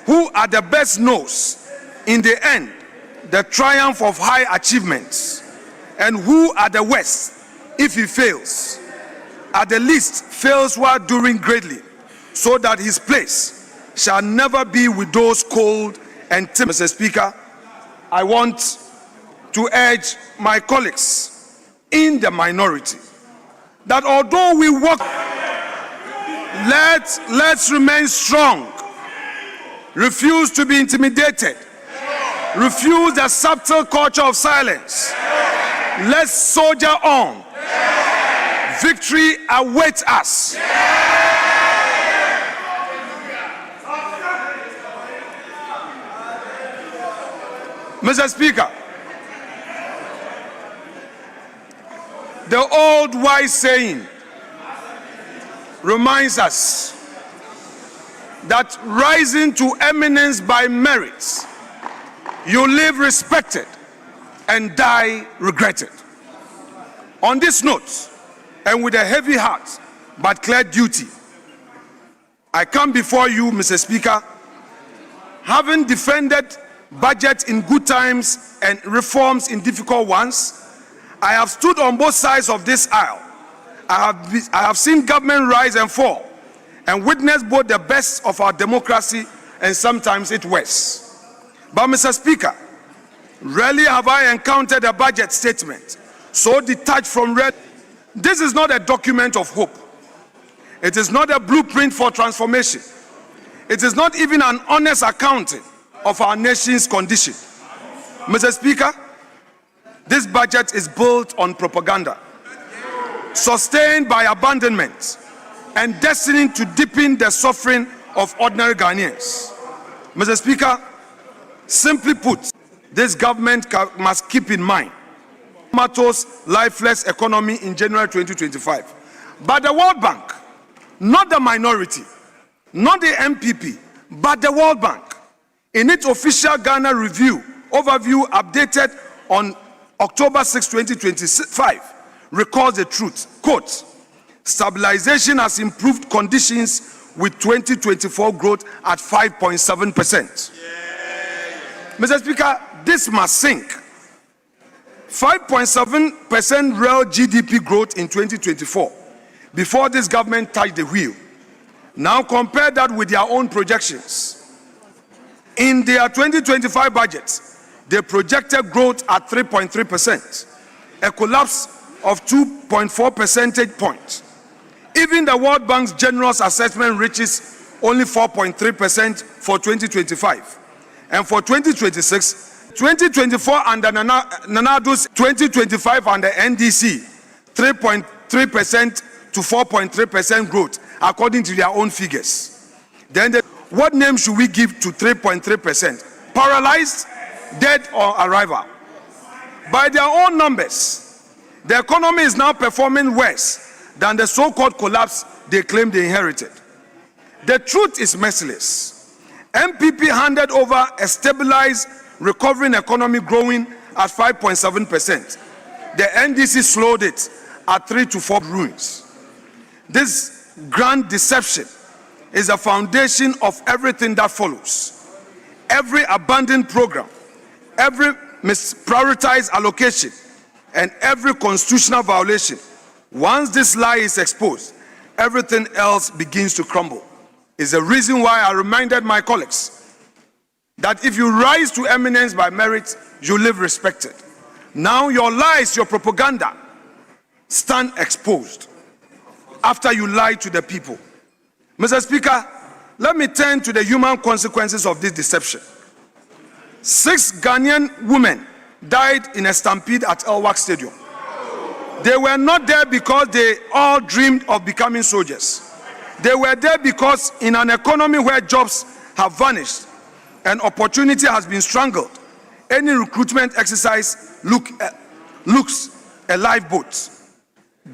Speaker 3: who at the best knows in the end the triumph of high achievements, and who at the worst, if he fails, at the least fails while doing greatly, so that his place shall never be with those cold and timid." Mr. Speaker, I want to urge my colleagues in the minority that although we work, let's remain strong, refuse to be intimidated, refuse the subtle culture of silence. Let's soldier on. Victory awaits us. Mr. Speaker, the old wise saying reminds us that rising to eminence by merit, you live respected and die regretted. On this note, and with a heavy heart but clear duty, I come before you, Mr. Speaker, having defended budget in good times and reforms in difficult ones. I have stood on both sides of this aisle. I have seen government rise and fall and witnessed both the best of our democracy and sometimes it's worse. But Mr. Speaker, rarely have I encountered a budget statement so detached from reality. This is not a document of hope. It is not a blueprint for transformation. It is not even an honest accounting of our nation's condition. Mr. Speaker, this budget is built on propaganda, sustained by abandonment, and destined to deepen the suffering of ordinary Ghanaians. Mr. Speaker, simply put, this government must keep in mind Tomato's lifeless economy in January 2025. But the World Bank, not the minority, not the MPP, but the World Bank, in its official Ghana review overview updated on October 6, 2025, records the truth. Quote, stabilization has improved conditions with 2024 growth at 5.7%. Mr. Speaker, this must sink. 5.7% real GDP growth in 2024 before this government touched the wheel. Now compare that with their own projections. In their 2025 budget, they projected growth at 3.3%, a collapse of 2.4 percentage points. Even the World Bank's generous assessment reaches only 4.3% for 2025. And for 2026, 2024 under Nanado's 2025 under NDC, 3.3% to 4.3% growth, according to their own figures. Then what name should we give to 3.3%? Paralyzed, dead, or arrival? By their own numbers, the economy is now performing worse than the so-called collapse they claim they inherited. The truth is merciless. MPP handed over a stabilized, recovering economy growing at 5.7%. The NDC slowed it at 3 to 4 ruins. This grand deception is the foundation of everything that follows. Every abandoned program, every misprioritized allocation, and every constitutional violation. Once this lie is exposed, everything else begins to crumble. Is the reason why I reminded my colleagues that if you rise to eminence by merit, you live respected. Now your lies, your propaganda, stand exposed after you lie to the people. Mr. Speaker, let me turn to the human consequences of this deception. 6 Ghanaian women died in a stampede at Elwak Stadium. They were not there because they all dreamed of becoming soldiers. They were there because in an economy where jobs have vanished and opportunity has been strangled, any recruitment exercise looks a lifeboat.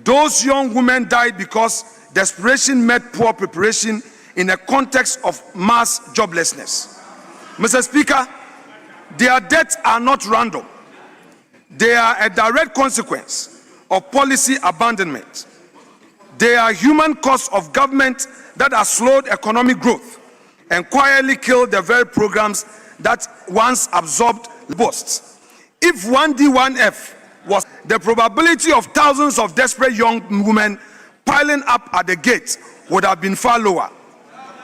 Speaker 3: Those young women died because desperation met poor preparation in a context of mass joblessness. Mr. Speaker, their deaths are not random. They are a direct consequence of policy abandonment. They are human costs of government that has slowed economic growth and quietly killed the very programs that once absorbed boosts. If 1D1F was the probability of thousands of desperate young women piling up at the gate would have been far lower.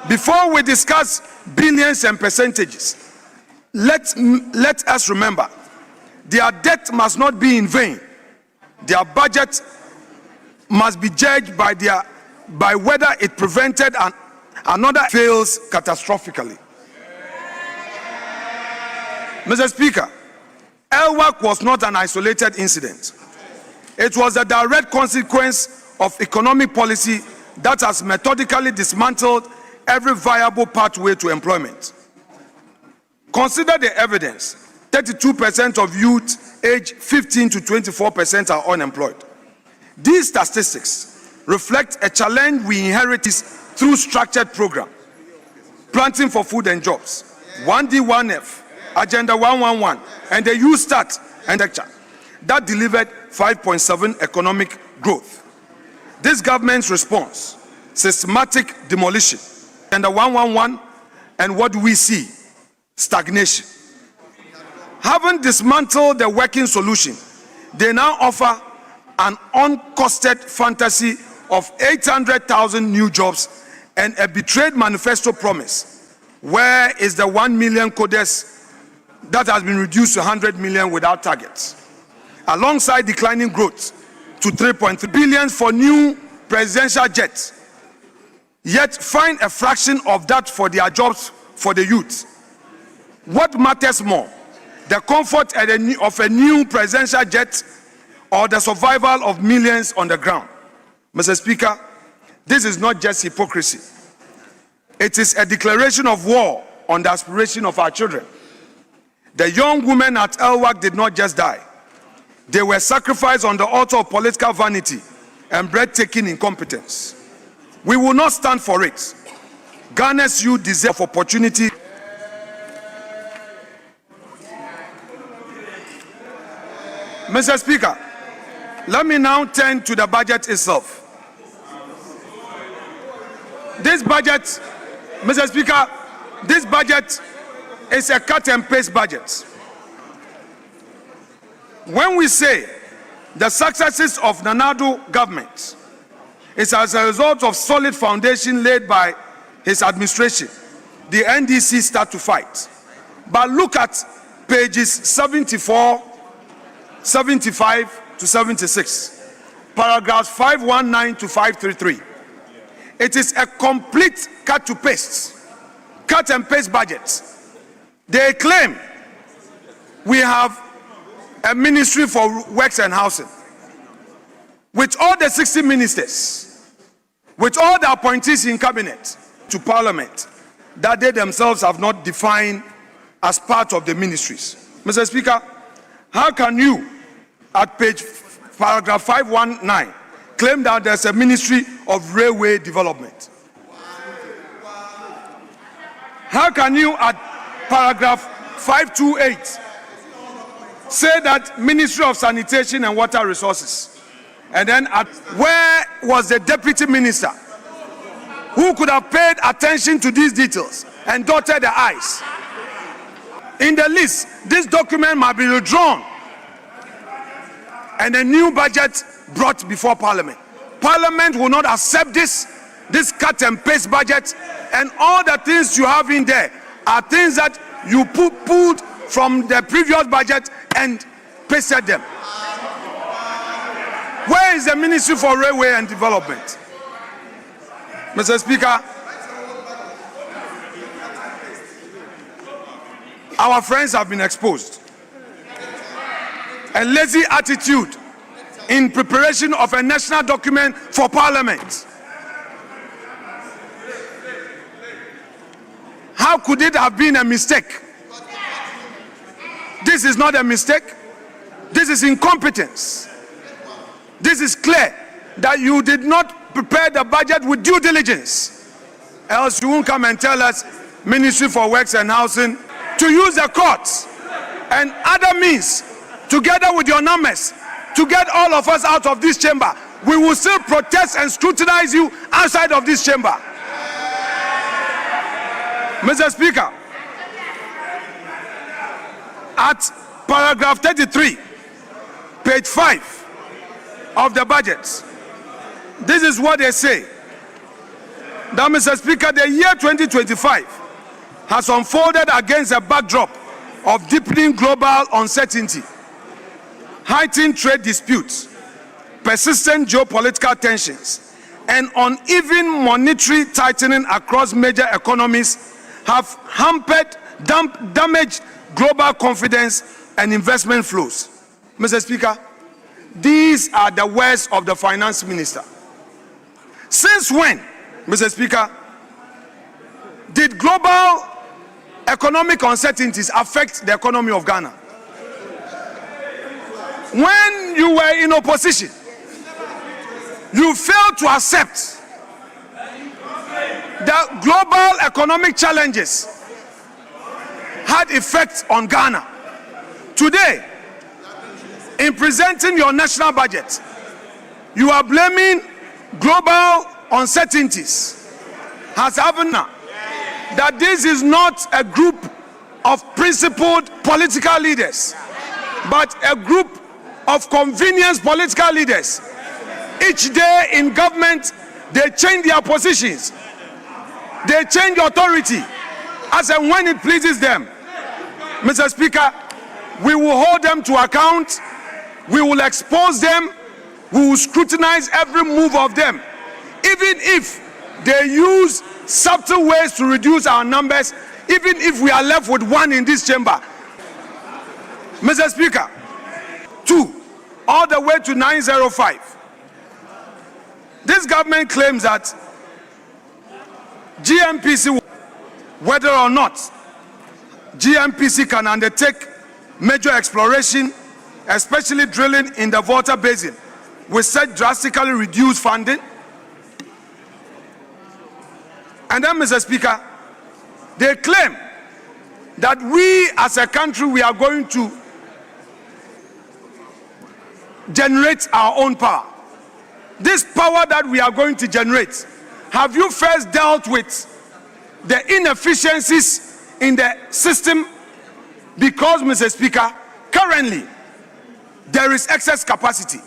Speaker 3: Before we discuss billions and percentages, let us remember, their death must not be in vain. Their budget must be judged by whether it prevented another fails catastrophically. Mr. Speaker, Elwak was not an isolated incident. It was a direct consequence of economic policy that has methodically dismantled every viable pathway to employment. Consider the evidence. 32% of youth aged 15 to 24% are unemployed. These statistics reflect a challenge we inherited through structured program, Planting for Food and Jobs, 1D1F, Agenda 111, and the Youth Start and Lecture that delivered 5.7 economic growth. This government's response, systematic demolition, Agenda 111, and what do we see? Stagnation. Having dismantled the working solution, they now offer an uncosted fantasy of 800,000 new jobs and a betrayed manifesto promise Where is the 1 million coders that has been reduced to 100 million without targets? Alongside declining growth to 3.3 billion for new presidential jets, yet find a fraction of that for their jobs for the youth. What matters more, the comfort of a new presidential jet or the survival of millions on the ground? Mr. Speaker, this is not just hypocrisy. It is a declaration of war on the aspiration of our children. The young women at Elwak did not just die. They were sacrificed on the altar of political vanity and breathtaking incompetence. We will not stand for it. Ghana's youth deserve opportunity. Mr. Speaker, let me now turn to the budget itself. This budget, Mr. Speaker, this budget is a cut and paste budget. When we say the successes of Nana Addo government is as a result of solid foundation laid by his administration, the NDC start to fight. But look at pages 74, 75 to 76, paragraphs 519 to 533. It is a complete cut and paste budget. They claim we have a ministry for works and housing with all the 60 ministers, with all the appointees in cabinet to parliament that they themselves have not defined as part of the ministries. Mr. Speaker, how can you, at paragraph 519, claim that there's a ministry of railway development? How can you, at paragraph 528, say that Ministry of Sanitation and Water Resources? And then where was the deputy minister who could have paid attention to these details and dotted the I's? In the list, this document might be withdrawn and a new budget brought before Parliament. Parliament will not accept this cut and paste budget, and all the things you have in there are things that you pulled from the previous budget and pasted them. Where is the Ministry for Railway and Development? Mr. Speaker, our friends have been exposed. A lazy attitude in preparation of a national document for Parliament. How could it have been a mistake? This is not a mistake. This is incompetence. This is clear that you did not prepare the budget with due diligence. Else you won't come and tell us Ministry for Works and Housing to use the courts and other means together with your numbers to get all of us out of this chamber. We will still protest and scrutinize you outside of this chamber. Mr. Speaker, at paragraph 33, page 5 of the budget, this is what they say. That, Mr. Speaker, the year 2025 has unfolded against a backdrop of deepening global uncertainty, heightened trade disputes, persistent geopolitical tensions, and uneven monetary tightening across major economies have hampered, damaged global confidence and investment flows. Mr. Speaker, these are the words of the finance minister. Since when, Mr. Speaker, did global economic uncertainties affect the economy of Ghana? When you were in opposition, you failed to accept that global economic challenges had effects on Ghana. Today, in presenting your national budget, you are blaming global uncertainties as happened now, that this is not a group of principled political leaders, but a group of convenience political leaders. Each day in government, they change their positions. They change authority as and when it pleases them. Mr. Speaker, we will hold them to account, we will expose them, we will scrutinize every move of them, even if they use subtle ways to reduce our numbers, even if we are left with one in this chamber. Mr. Speaker, 2, all the way to 905. This government claims that GMPC, whether or not GMPC can undertake major exploration, especially drilling in the Volta Basin, will such drastically reduce funding. And then, Mr. Speaker, they claim that we as a country, we are going to generate our own power. This power that we are going to generate, have you first dealt with the inefficiencies in the system? Because, Mr. Speaker, currently there is excess capacity.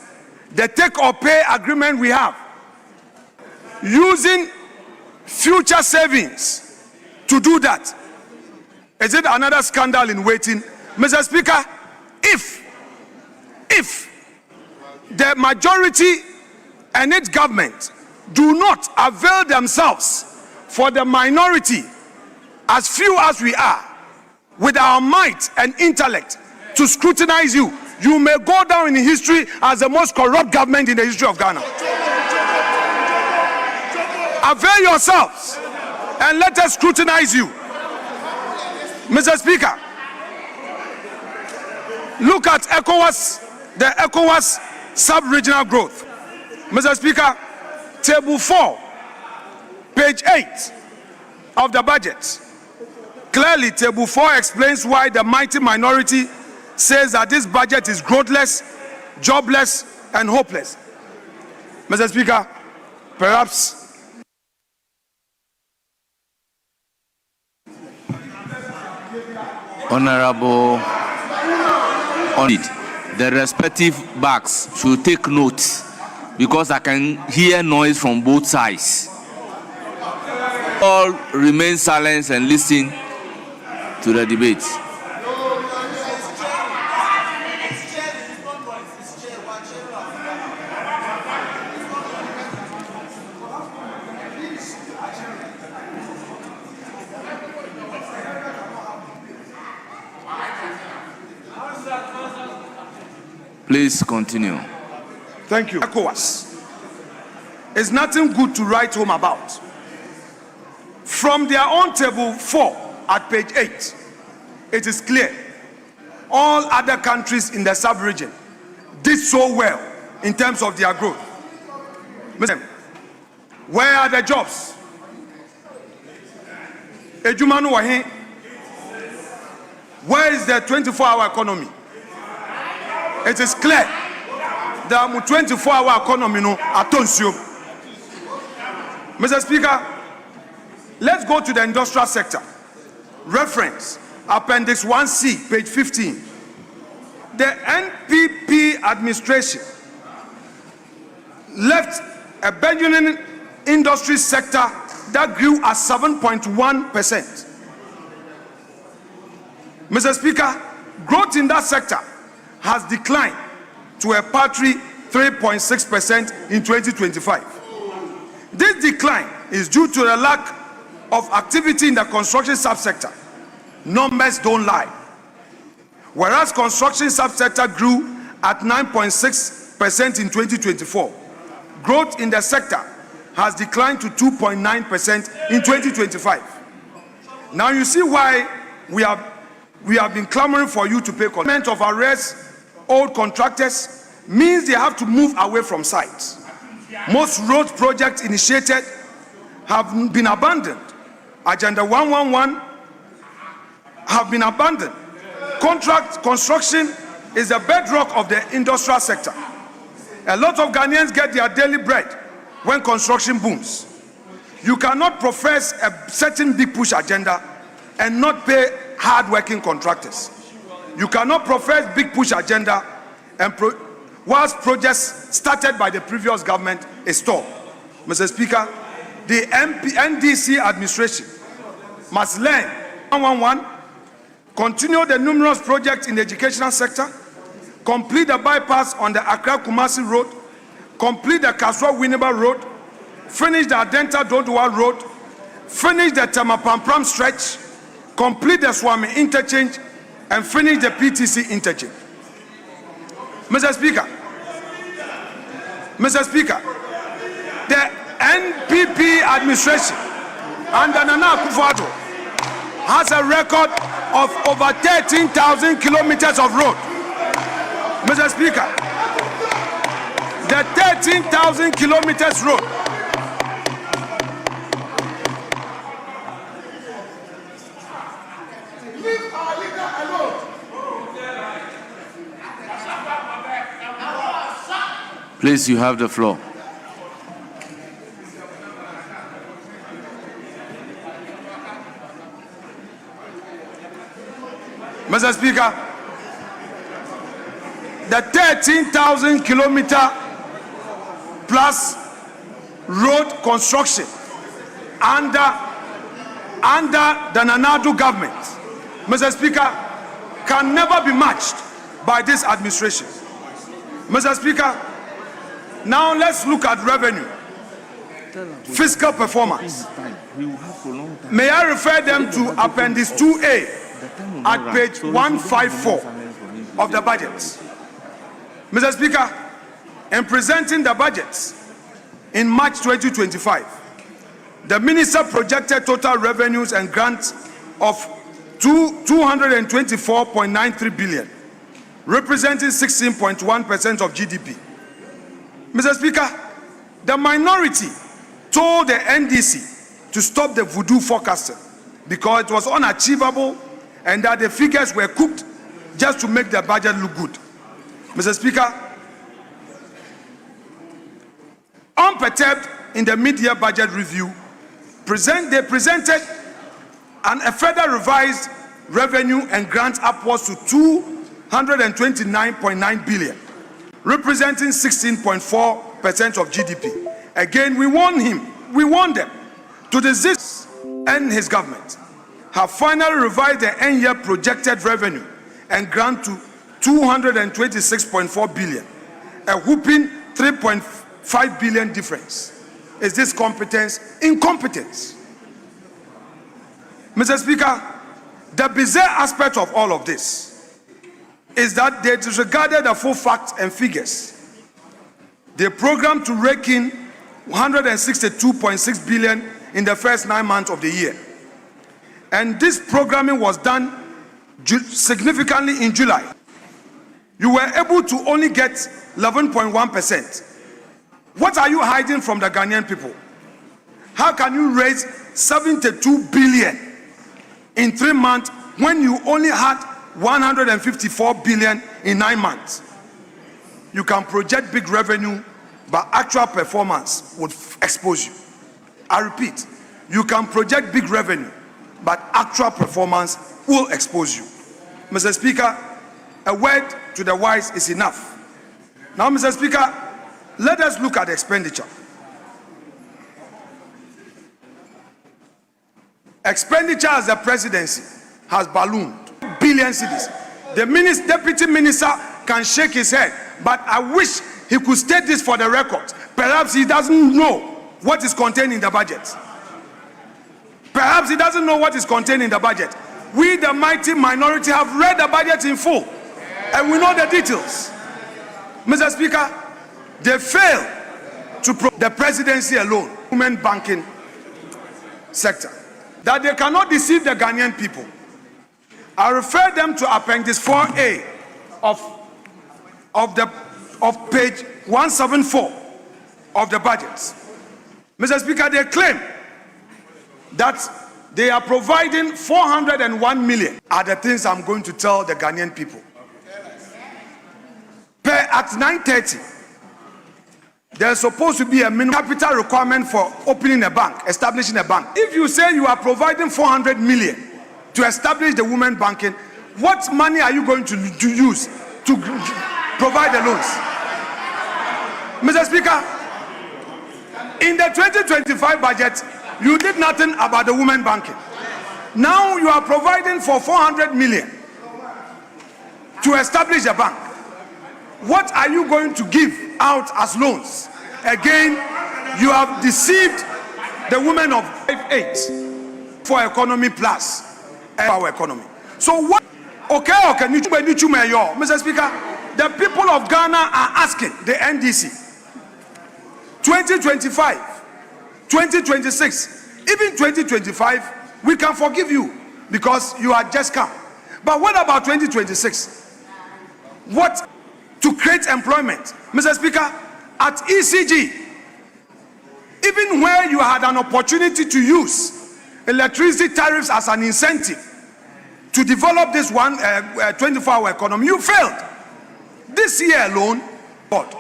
Speaker 3: The take or pay agreement we have, using future savings to do that, is it another scandal in waiting? Mr. Speaker, if the majority and its government do not avail themselves for the minority, as few as we are, with our might and intellect to scrutinize you, you may go down in history as the most corrupt government in the history of Ghana. Avail yourselves and let us scrutinize you. Mr. Speaker, look at ECOWAS, the ECOWAS sub-regional growth. Mr. Speaker, table 4, page 8 of the budget. Clearly, table 4 explains why the mighty minority says that this budget is growthless, jobless, and hopeless. Mr. Speaker, perhaps
Speaker 9: Honorable, on it, the respective backs should take note, because I can hear noise from both sides. All remain silent and listen to the debate. Please continue.
Speaker 3: Thank you. ECOWAS is nothing good to write home about. From their own table 4 at page 8, it is clear all other countries in the sub-region did so well in terms of their growth. Where are the jobs? Ejumanu Wahi. Where is the 24-hour economy? It is clear that 24-hour economy no atonsio. Mr. Speaker, let's go to the industrial sector. Reference Appendix 1C, page 15. The NPP administration left a burgeoning industry sector that grew at 7.1%. Mr. Speaker, growth in that sector has declined to a paltry 3.6% in 2025. This decline is due to the lack of activity in the construction subsector. Numbers don't lie. Whereas construction subsector grew at 9.6% in 2024, growth in the sector has declined to 2.9% in 2025. Now you see why we have been clamoring for you to pay payment of arrears. Old contractors means they have to move away from sites. Most road projects initiated have been abandoned. Agenda 111 have been abandoned. Contract construction is the bedrock of the industrial sector. A lot of Ghanaians get their daily bread when construction booms. You cannot profess a certain big push agenda and not pay hard-working contractors. You cannot profess big push agenda and whilst projects started by the previous government is stalled. Mr. Speaker, the NDC administration must learn 111, continue the numerous projects in the educational sector, complete the bypass on the Accra-Kumasi Road, complete the Kaswa-Winneba Road, finish the Adenta-Dodowa Road, finish the Tamapampram stretch, complete the Swami interchange, and finish the PTC interchange. Mr. Speaker, the NPP administration under Nana Akufo-Addo has a record of over 13,000 kilometers of road. Mr. Speaker, the 13,000 kilometers road
Speaker 9: Please, you have the floor.
Speaker 3: Mr. Speaker, the 13,000 kilometer plus road construction under the Nana Addo government, Mr. Speaker, can never be matched by this administration. Mr. Speaker, now let's look at revenue, fiscal performance. May I refer them to Appendix 2A at page 154 of the budget. Mr. Speaker, in presenting the budgets in March 2025, the minister projected total revenues and grants of 224.93 billion, representing 16.1% of GDP. Mr. Speaker, the minority told the NDC to stop the voodoo forecasting because it was unachievable and that the figures were cooked just to make the budget look good. Mr. Speaker, unperturbed in the mid-year budget review, they presented a further revised revenue and grants upwards to 229.9 billion, representing 16.4% of GDP. Again, we warn them to desist, and his government have finally revised the end-year projected revenue and grant to 226.4 billion, a whooping 3.5 billion difference. Is this competence? Incompetence. Mr. Speaker, the bizarre aspect of all of this is that they disregarded the full facts and figures. They programmed to rake in 162.6 billion in the first 9 months of the year. And this programming was done significantly in July. You were able to only get 11.1%. What are you hiding from the Ghanaian people? How can you raise 72 billion in 3 months when you only had 154 billion in 9 months? You can project big revenue, but actual performance would expose you. I repeat, you can project big revenue, but actual performance will expose you. Mr. Speaker, a word to the wise is enough. Now, Mr. Speaker, let us look at expenditure. Expenditure as the presidency has ballooned billion cedis. The deputy minister can shake his head, but I wish he could state this for the record. Perhaps he doesn't know what is contained in the budget. Perhaps he doesn't know what is contained in the budget. We, the mighty minority, have read the budget in full, and we know the details. Mr. Speaker, they fail to the presidency alone, women banking sector, that they cannot deceive the Ghanaian people. I refer them to Appendix 4A of page 174 of the budget. Mr. Speaker, they claim that they are providing 401 million are the things I'm going to tell the Ghanaian people. Per Act 930, there's supposed to be a minimum capital requirement for opening a bank, establishing a bank. If you say you are providing 400 million to establish the women banking, what money are you going to use to provide the loans? Mr. Speaker, in the 2025 budget, you did nothing about the women banking. Now you are providing for 400 million to establish a bank. What are you going to give out as loans? Again, you have deceived the women of 5-8 for economy plus our economy. So what? Okay, Mr. Speaker, the people of Ghana are asking the NDC 2025, 2026, even 2025, we can forgive you because you are just come. But what about 2026? What to create employment? Mr. Speaker, at ECG, even where you had an opportunity to use electricity tariffs as an incentive to develop this 24-hour economy, you failed. This year alone, but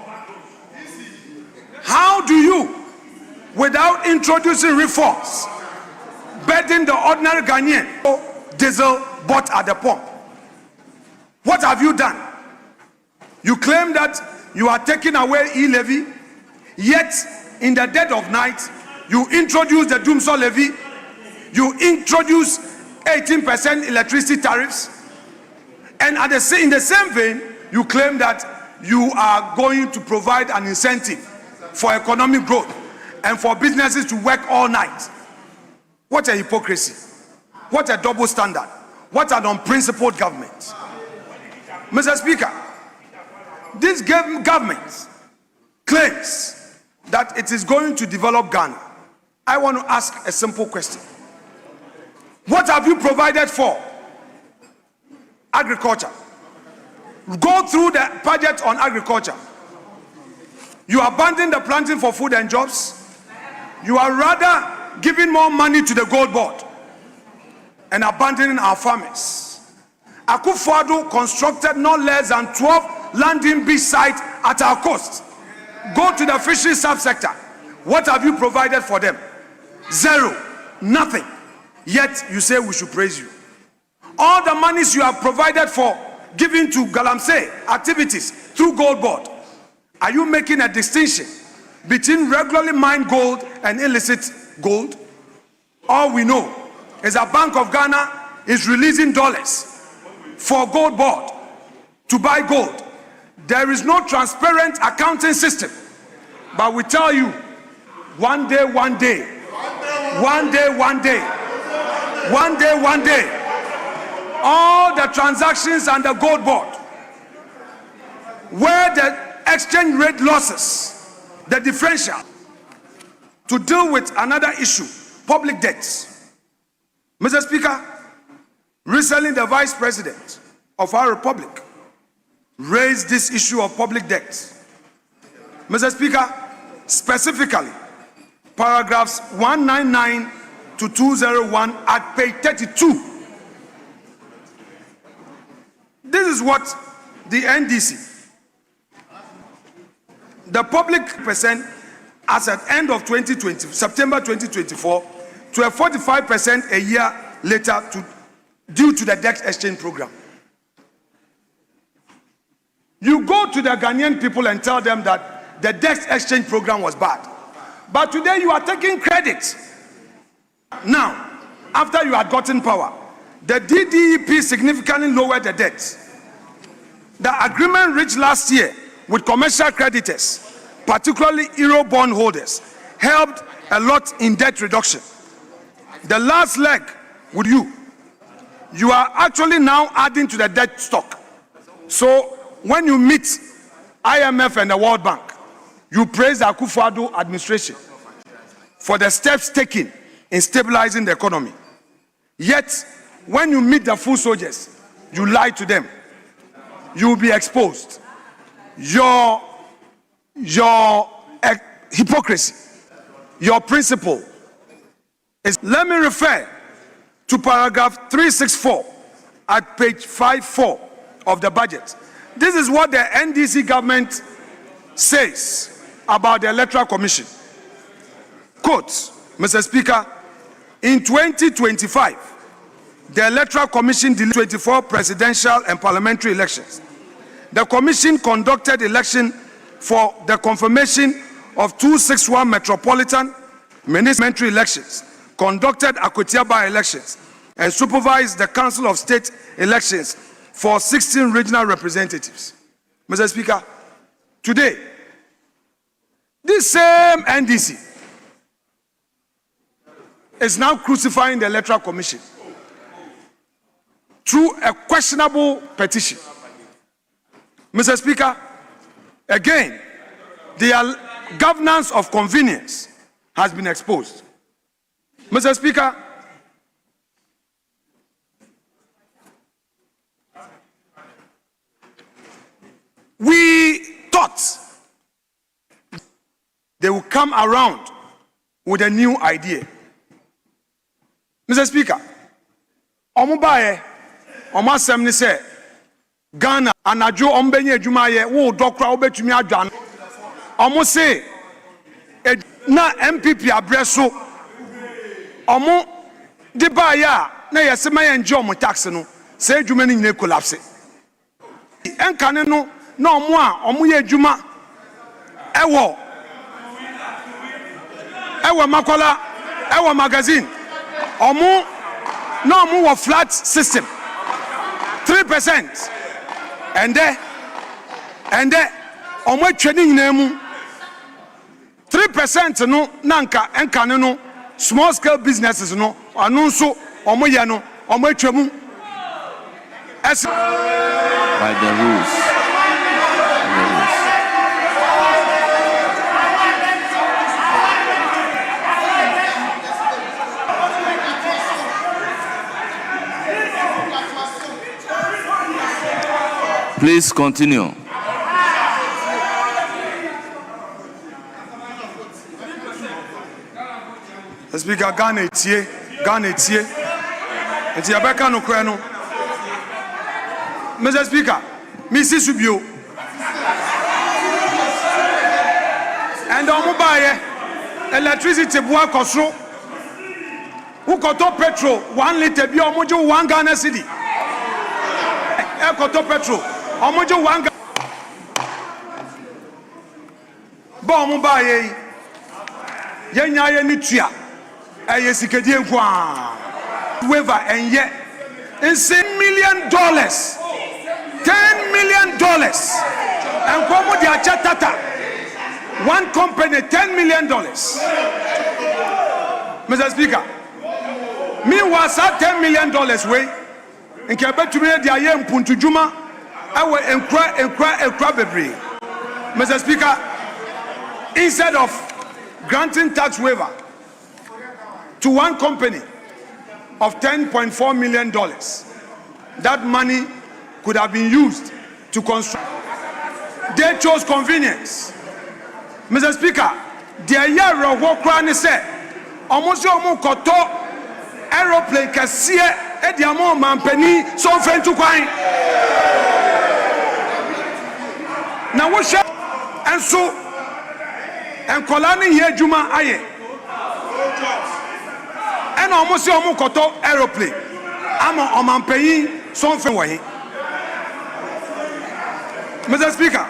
Speaker 3: how do you, without introducing reforms, burden the ordinary Ghanaian diesel bought at the pump? What have you done? You claim that you are taking away e-levy, yet in the dead of night, you introduce the Dumsor levy, you introduce 18% electricity tariffs, and in the same vein, you claim that you are going to provide an incentive for economic growth and for businesses to work all night. What a hypocrisy. What a double standard. What an unprincipled government. Mr. Speaker, this government claims that it is going to develop Ghana. I want to ask a simple question. What have you provided for agriculture? Go through the budget on agriculture. You abandon the planting for food and jobs. You are rather giving more money to the gold board and abandoning our farmers. Akufo-Addo constructed no less than 12 landing beach sites at our coast. Go to the fisheries subsector. What have you provided for them? Zero. Nothing. Yet you say we should praise you. All the monies you have provided for giving to Galamsey activities through Gold Board, are you making a distinction between regularly mined gold and illicit gold? All we know is that Bank of Ghana is releasing dollars for Gold Board to buy gold. There is no transparent accounting system. But we tell you, one day, one day, one day, one day, one day, one day, all the transactions and the Gold Board, where the exchange rate losses, the differential, to deal with another issue, public debts. Mr. Speaker, recently the Vice President of our Republic raised this issue of public debts. Mr. Speaker, specifically, paragraphs 199 to 201 at page 32. This is what the NDC, the public percent as at end of 2020, September 2024, to a 45% a year later due to the debt exchange program. You go to the Ghanaian people and tell them that the debt exchange program was bad. But today you are taking credit. Now, after you had gotten power, the DDEP significantly lowered the debt. The agreement reached last year with commercial creditors, particularly Euro bond holders, helped a lot in debt reduction. The last leg with you are actually now adding to the debt stock. So when you meet IMF and the World Bank, you praise the Akufo-Addo administration for the steps taken in stabilizing the economy. Yet, when you meet the full soldiers, you lie to them. You will be exposed. Your hypocrisy, your principle is. Let me refer to paragraph 364 at page 54 of the budget. This is what the NDC government says about the Electoral Commission. Quote, Mr. Speaker, in 2025, the Electoral Commission delayed 24 presidential and parliamentary elections. The Commission conducted election for the confirmation of 261 metropolitan municipal elections, conducted Akutiaba elections, and supervise the Council of State elections for 16 regional representatives. Mr. Speaker, today, this same NDC is now crucifying the Electoral Commission through a questionable petition. Mr. Speaker, again, the governance of convenience has been exposed. Mr. Speaker, we thought they will come around with a new idea. Mr. Speaker, Omubaye, Omasem ni say Ghana anajo ombenye adwuma ye wo dokra obetumi adwan. Omo say na MPP abreso omo de ba ya na yesema ye nje omo tax no say adwuma ni nyine collapse. Enkane no na omo a omo ye adwuma ewo Makola ewo magazine omo na omo wo flat system 3% and there omo atwani nyina mu 3% no nanka enkane no small scale businesses no anu nso omo ye no omo atwamu
Speaker 9: by the rules. Please continue.
Speaker 3: Speaker, Ghana etie. Enti abeka no kra no. Mr. Speaker, Mrs. Subio. And omubaye electricity bua kosro. Who koto petrol 1 liter bi omojo 1 Ghana cedi. Koto petrol omojo 1 Ghana. Ba omubaye yenya ye ni tua. Eye sikedi enkwa. Waiver and yet $10 million. $10 million. And como dia chatata. One company, $10 million. Mr. Speaker, meanwhile, $10 million way. In Quebec, dia ye mpuntu juma. Awe enkra bebre. Mr. Speaker, instead of granting tax waiver to one company of $10.4 million, that money could have been used to construct. They chose convenience. Mr. Speaker, the year of Wokrani said, almost your koto aeroplane kasie ediamo mampeni so friend to kwine. Now what shall and so and Kolani here Juma aye. And almost your koto aeroplane. I'm on paying something way. Mr. Speaker,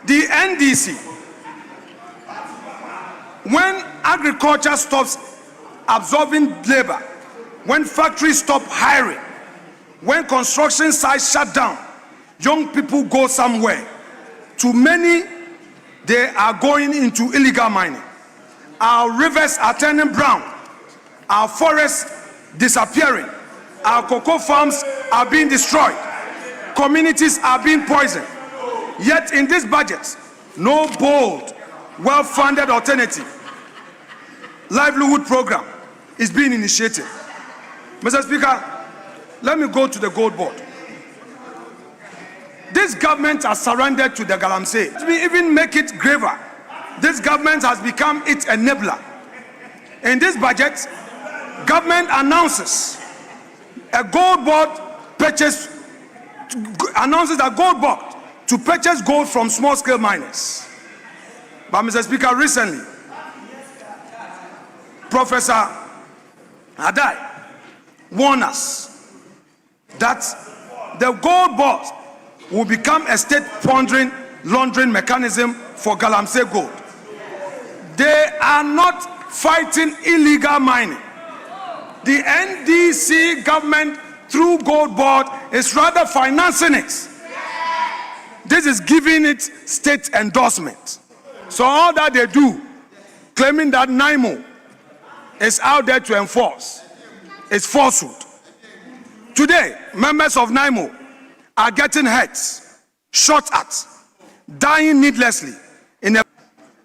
Speaker 3: the NDC, when agriculture stops absorbing labor, when factories stop hiring, when construction sites shut down, young people go somewhere. Too many, they are going into illegal mining. Our rivers are turning brown. Our forests disappearing. Our cocoa farms are being destroyed. Communities are being poisoned. Yet in this budget, no bold, well-funded alternative livelihood program is being initiated. Mr. Speaker, let me go to the gold board. This government has surrendered to the Galamsey. Let me even make it graver. This government has become its enabler. In this budget, government announces a gold board purchase, announces a gold board to purchase gold from small-scale miners. But Mr. Speaker, recently, Professor Adai warned us that the gold board will become a state laundering mechanism for Galamsey gold. They are not fighting illegal mining. The NDC government, through Gold Board, is rather financing it. This is giving it state endorsement. So all that they do, claiming that NIMO is out there to enforce, is falsehood. Today, members of NIMO are getting hurt, shot at, dying needlessly.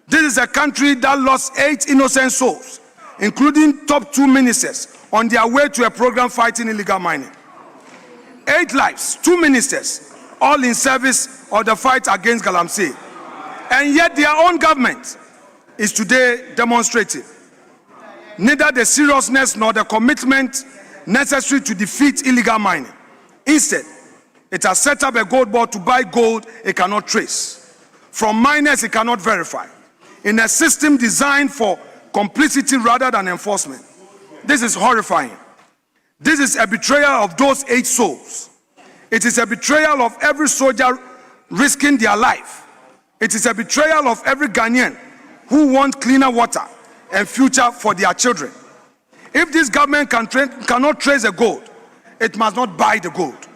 Speaker 3: This is a country that lost 8 innocent souls, including top 2 ministers, on their way to a program fighting illegal mining. 8 lives, 2 ministers, all in service of the fight against Galamsey. And yet their own government is today demonstrating neither the seriousness nor the commitment necessary to defeat illegal mining. Instead, it has set up a gold board to buy gold it cannot trace, from miners it cannot verify, in a system designed for complicity rather than enforcement. This is horrifying. This is a betrayal of those 8 souls. It is a betrayal of every soldier risking their life. It is a betrayal of every Ghanaian who wants cleaner water and future for their children. If this government cannot trace the gold, it must not buy the gold.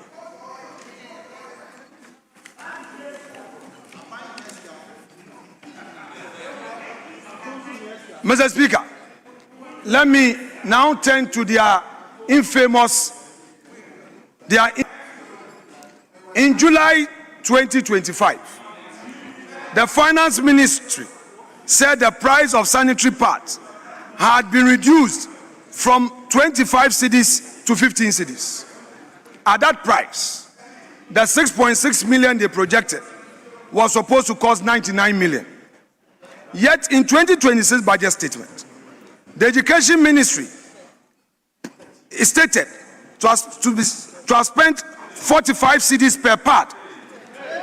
Speaker 3: Mr. Speaker, let me now turn to their infamous, in July 2025, the Finance Ministry said the price of sanitary pads had been reduced from 25 cedis to 15 cedis. At that price, the 6.6 million they projected was supposed to cost 99 million. Yet in 2026 budget statement, the Education Ministry is stated to have spent 45 cedis per pad,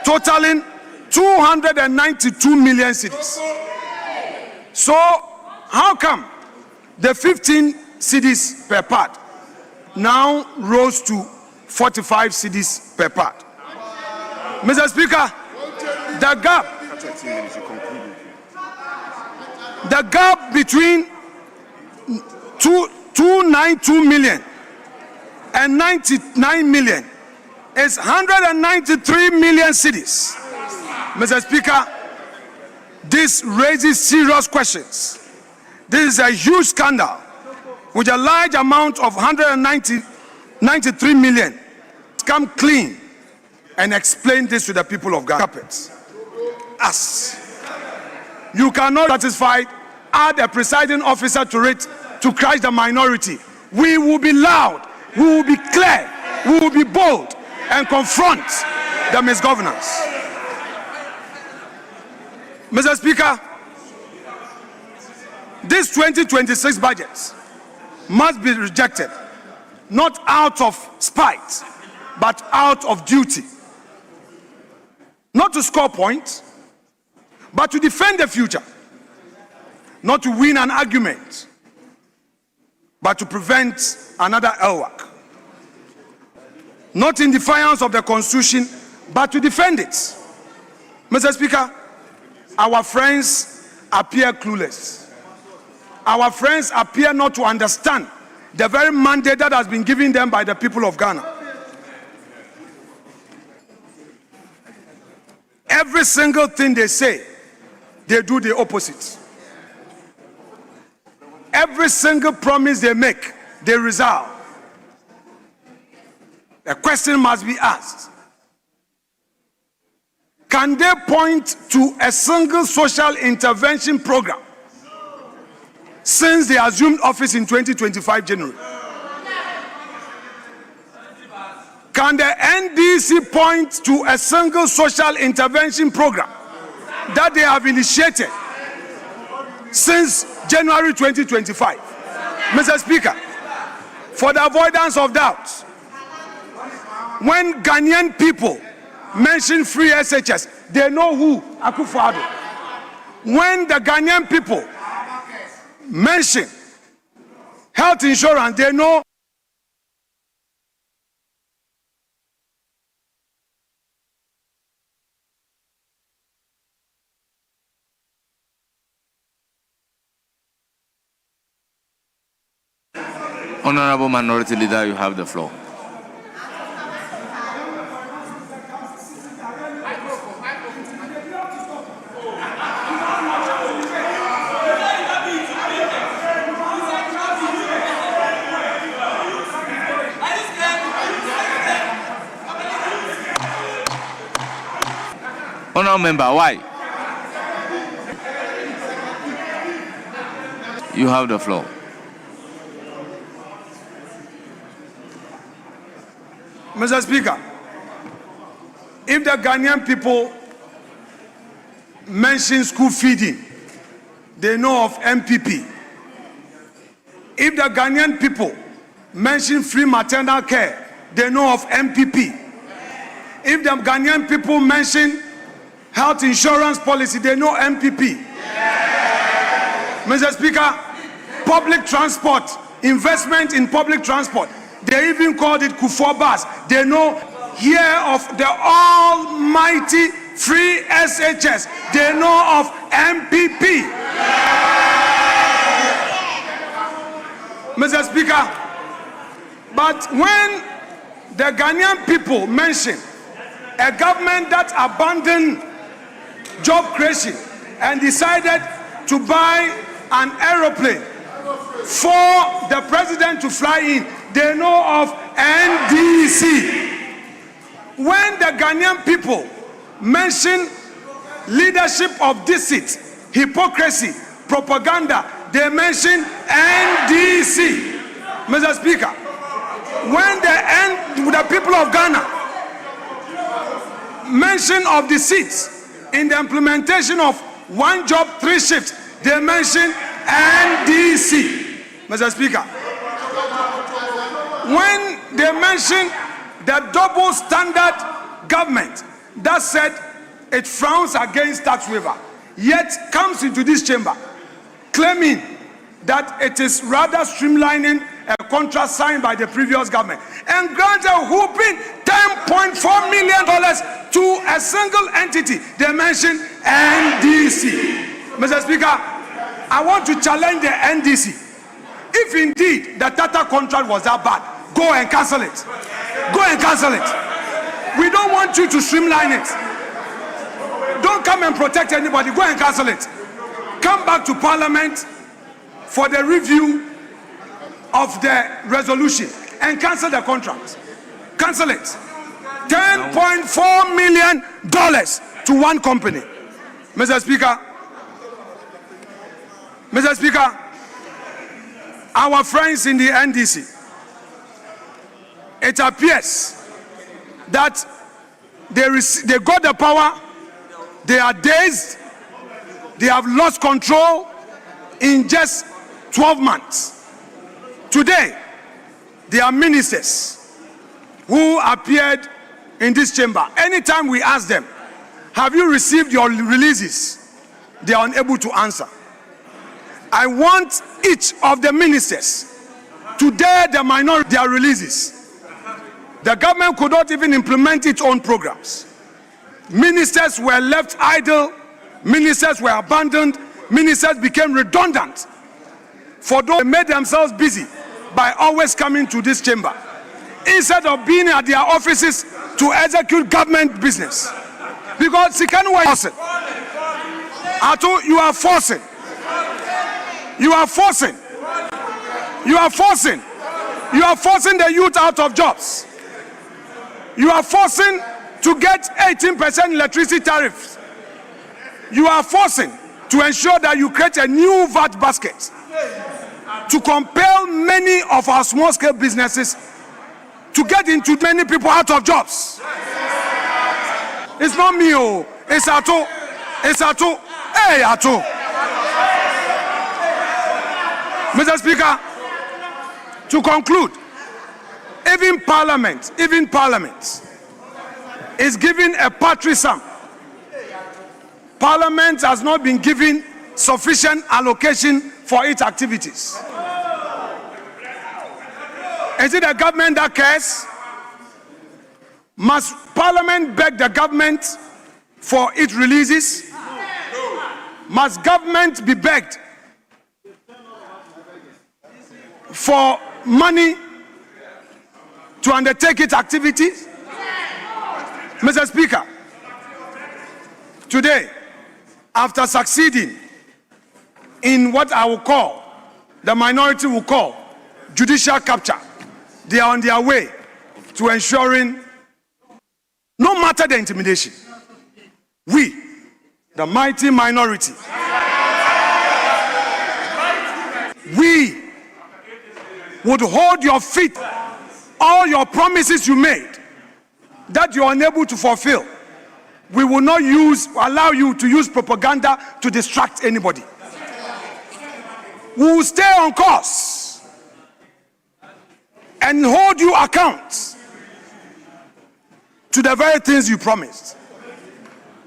Speaker 3: totaling 292 million cedis. So how come the 15 cedis per pad now rose to 45 cedis per pad? Mr. Speaker, the gap between 292 million and 99 million is 193 million cedis. Mr. Speaker, this raises serious questions. This is a huge scandal with a large amount of 193 million. Come clean and explain this to the people of Ghana. Us. You cannot satisfy, add a presiding officer to it to crush the minority. We will be loud, we will be clear, we will be bold and confront the misgovernance. Mr. Speaker, this 2026 budget must be rejected, not out of spite, but out of duty. Not to score points, but to defend the future. Not to win an argument, but to prevent another LWAC. Not in defiance of the Constitution, but to defend it. Mr. Speaker, our friends appear clueless. Our friends appear not to understand the very mandate that has been given them by the people of Ghana. Every single thing they say, they do the opposite. Every single promise they make, they resolve. A question must be asked. Can they point to a single social intervention program since they assumed office in 2025 January? Can the NDC point to a single social intervention program that they have initiated since January 2025? Mr. Speaker, for the avoidance of doubt, when Ghanaian people mention free SHS, they know who Akufo-Addo. When the Ghanaian people mention health insurance, they know
Speaker 9: Honorable Minority Leader, you have the floor. Honorable Member, why? You have the floor.
Speaker 3: Mr. Speaker, if the Ghanaian people mention school feeding, they know of MPP. If the Ghanaian people mention free maternal care, they know of MPP. If the Ghanaian people mention health insurance policy, they know MPP. Mr. Speaker, public transport, investment in public transport, they even called it Kufuor bus. They know here of the almighty free SHS. They know of MPP. Mr. Speaker, but when the Ghanaian people mention a government that abandoned job creation and decided to buy an aeroplane for the president to fly in, they know of NDC. When the Ghanaian people mention leadership of deceit, hypocrisy, propaganda, they mention NDC. Mr. Speaker, when the people of Ghana mention of deceit in the implementation of one job, three shifts, they mention NDC. Mr. Speaker, when they mention the double standard government that said it frowns against tax waiver, yet comes into this chamber claiming that it is rather streamlining a contract signed by the previous government and grants a whooping $10.4 million to a single entity, they mention NDC. Mr. Speaker, I want to challenge the NDC. If indeed the Tata contract was that bad, go and cancel it. Go and cancel it. We don't want you to streamline it. Don't come and protect anybody. Go and cancel it. Come back to Parliament for the review of the resolution and cancel the contract. Cancel it. $10.4 million to one company. Mr. Speaker, our friends in the NDC, it appears that they got the power, they are dazed, they have lost control in just 12 months. Today, there are ministers who appeared in this chamber. Anytime we ask them, have you received your releases? They are unable to answer. I want each of the ministers to dare the minority their releases. The government could not even implement its own programs. Ministers were left idle, ministers were abandoned, ministers became redundant. For those who made themselves busy by always coming to this chamber, instead of being at their offices to execute government business. Because you are forcing. You are forcing. You are forcing. You are forcing the youth out of jobs. You are forcing to get 18% electricity tariffs. You are forcing to ensure that you create a new VAT basket to compel many of our small-scale businesses to get into many people out of jobs. It's not me, oh. It's Ato. It's Ato. Hey, Ato. Mr. Speaker, to conclude, even Parliament is given a paltry sum. Parliament has not been given sufficient allocation for its activities. Is it the government that cares? Must Parliament beg the government for its releases? Must government be begged for money to undertake its activities? Mr. Speaker, today, after succeeding in what I will call, the minority will call, judicial capture, they are on their way to ensuring, no matter the intimidation, we, the mighty minority, we would hold your feet, all your promises you made that you are unable to fulfill. We will not allow you to use propaganda to distract anybody. We will stay on course and hold you account to the very things you promised.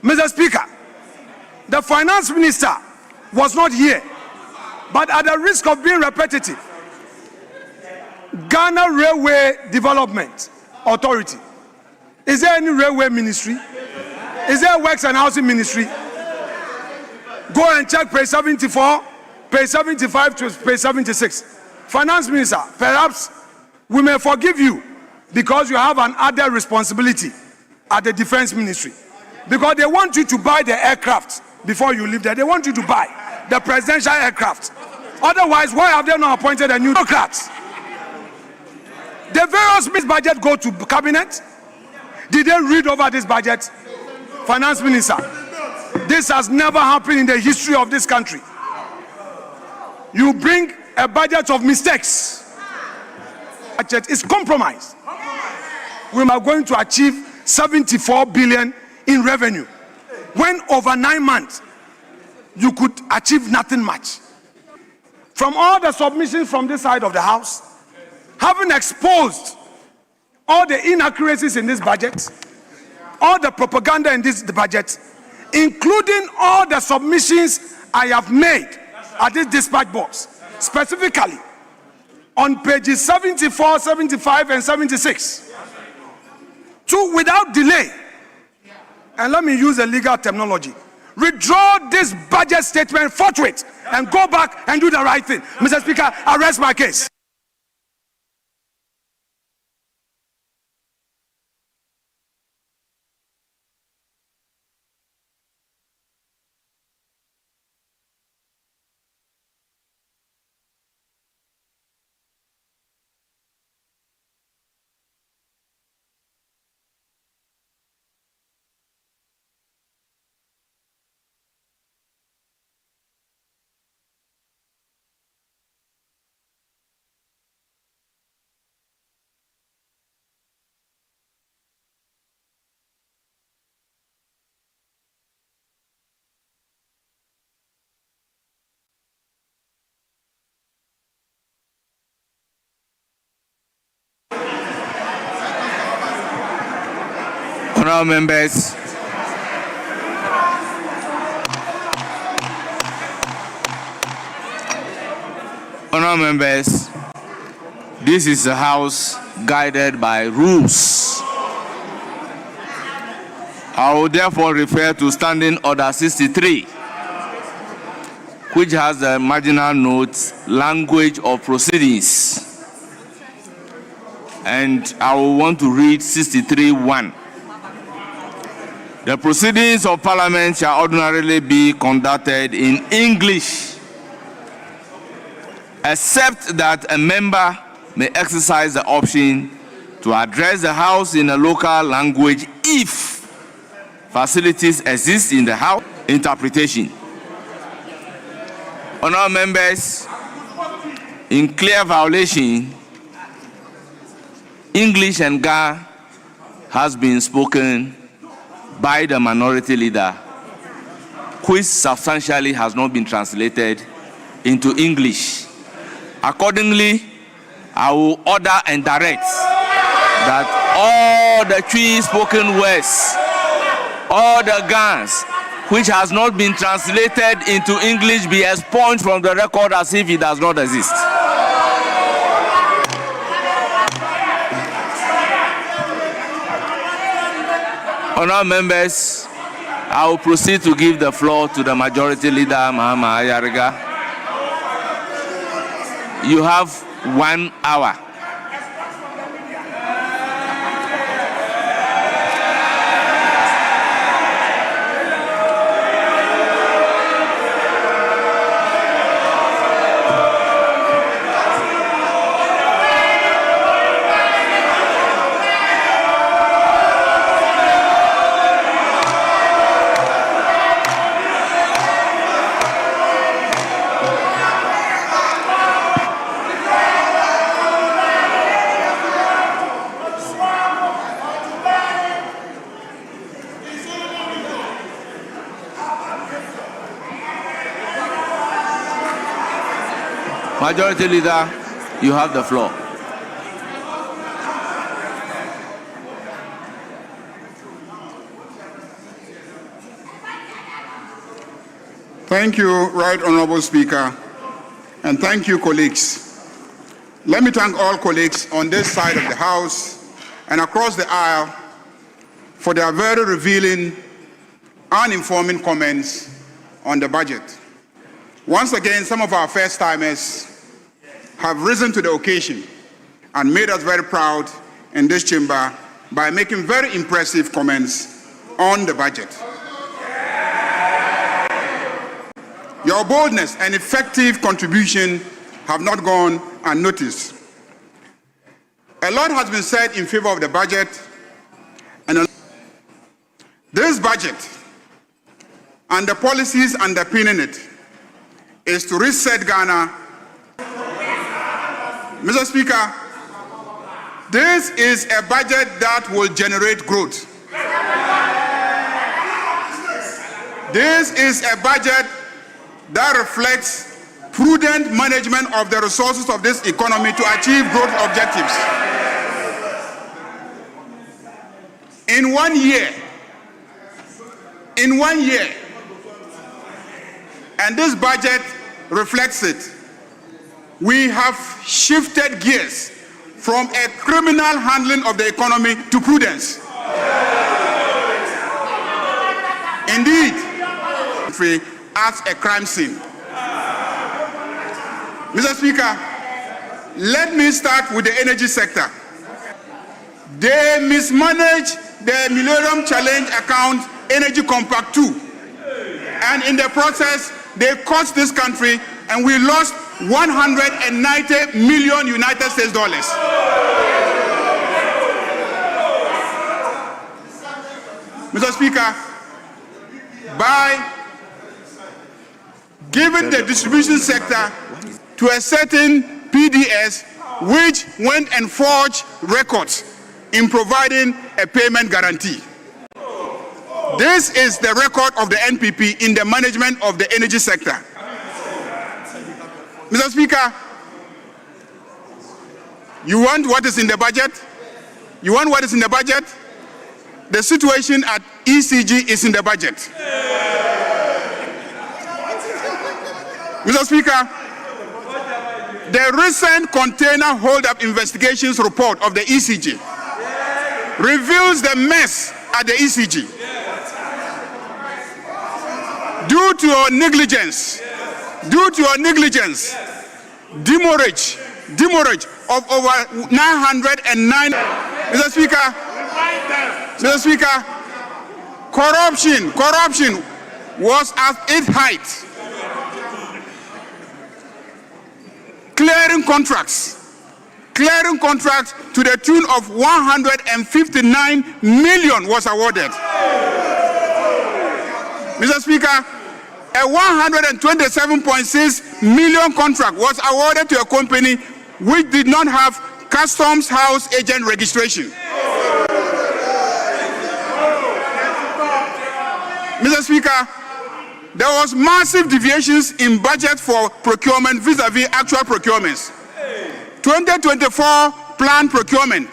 Speaker 3: Mr. Speaker, the finance minister was not here, but at the risk of being repetitive, Ghana Railway Development Authority, is there any railway ministry? Is there a works and housing ministry? Go and check page 74, page 75 to page 76. Finance minister, perhaps we may forgive you because you have an added responsibility at the defense ministry. Because they want you to buy the aircraft before you leave there. They want you to buy the presidential aircraft. Otherwise, why have they not appointed a new bureaucrat? The various budget go to cabinet. Did they read over this budget? Finance minister, this has never happened in the history of this country. You bring a budget of mistakes. Budget is compromised. We are going to achieve 74 billion in revenue, when over 9 months you could achieve nothing much. From all the submissions from this side of the house, having exposed all the inaccuracies in this budget, all the propaganda in this budget, including all the submissions I have made at this dispatch box, specifically on pages 74, 75, and 76, without delay, and let me use a legal terminology, withdraw this budget statement forthwith and go back and do the right thing. Mr. Speaker, I rest my case.
Speaker 9: Honourable members, this is a house guided by rules. I will therefore refer to Standing Order 63, which has the marginal notes, language of proceedings. And I will want to read 63(1). The proceedings of Parliament shall ordinarily be conducted in English, except that a member may exercise the option to address the House in a local language if facilities exist in the House. Interpretation. Honourable members, in clear violation, English and Ga has been spoken by the minority leader, which substantially has not been translated into English. Accordingly, I will order and direct that all the three spoken words, all the Gans, which has not been translated into English, be expunged from the record as if it does not exist. Honourable members, I will proceed to give the floor to the majority leader, Mahama Ayariga. You have 1 hour. Majority Leader, you have the floor.
Speaker 15: Thank you, Right Honorable Speaker, and thank you, colleagues. Let me thank all colleagues on this side of the House and across the aisle for their very revealing and informing comments on the budget. Once again, some of our first-timers have risen to the occasion and made us very proud in this chamber by making very impressive comments on the budget. Your boldness and effective contribution have not gone unnoticed. A lot has been said in favor of the budget, and this budget and the policies underpinning it is to reset Ghana. Mr. Speaker, this is a budget that will generate growth. This is a budget that reflects prudent management of the resources of this economy to achieve growth objectives. In 1 year, and this budget reflects it, we have shifted gears from a criminal handling of the economy to prudence. Indeed, as a crime scene. Mr. Speaker, let me start with the energy sector. They mismanaged the Millennium Challenge Account Energy Compact 2, and in the process, they cost this country, and we lost $190 million United States dollars. Mr. Speaker, by giving the distribution sector to a certain PDS which went and forged records in providing a payment guarantee. This is the record of the NPP in the management of the energy sector. Mr. Speaker, you want what is in the budget? You want what is in the budget? The situation at ECG is in the budget. Mr. Speaker, the recent container hold-up investigations report of the ECG reveals the mess at the ECG. Due to your negligence, demurrage of over 909. Mr. Speaker, corruption was at its height. Clearing contracts to the tune of 159 million was awarded. Mr. Speaker, a 127.6 million contract was awarded to a company which did not have customs house agent registration. Mr. Speaker, there was massive deviations in budget for procurement vis-a-vis actual procurements. 2024 planned procurement,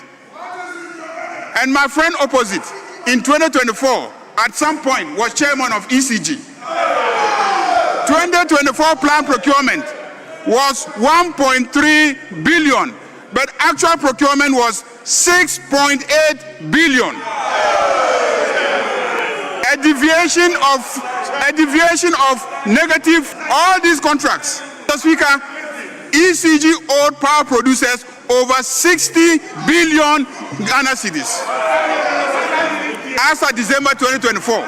Speaker 15: and my friend opposite in 2024 at some point was chairman of ECG. 2024 planned procurement was 1.3 billion, but actual procurement was 6.8 billion. A deviation of negative all these contracts. Mr. Speaker, ECG owed power producers over 60 billion Ghana cedis. As of December 2024,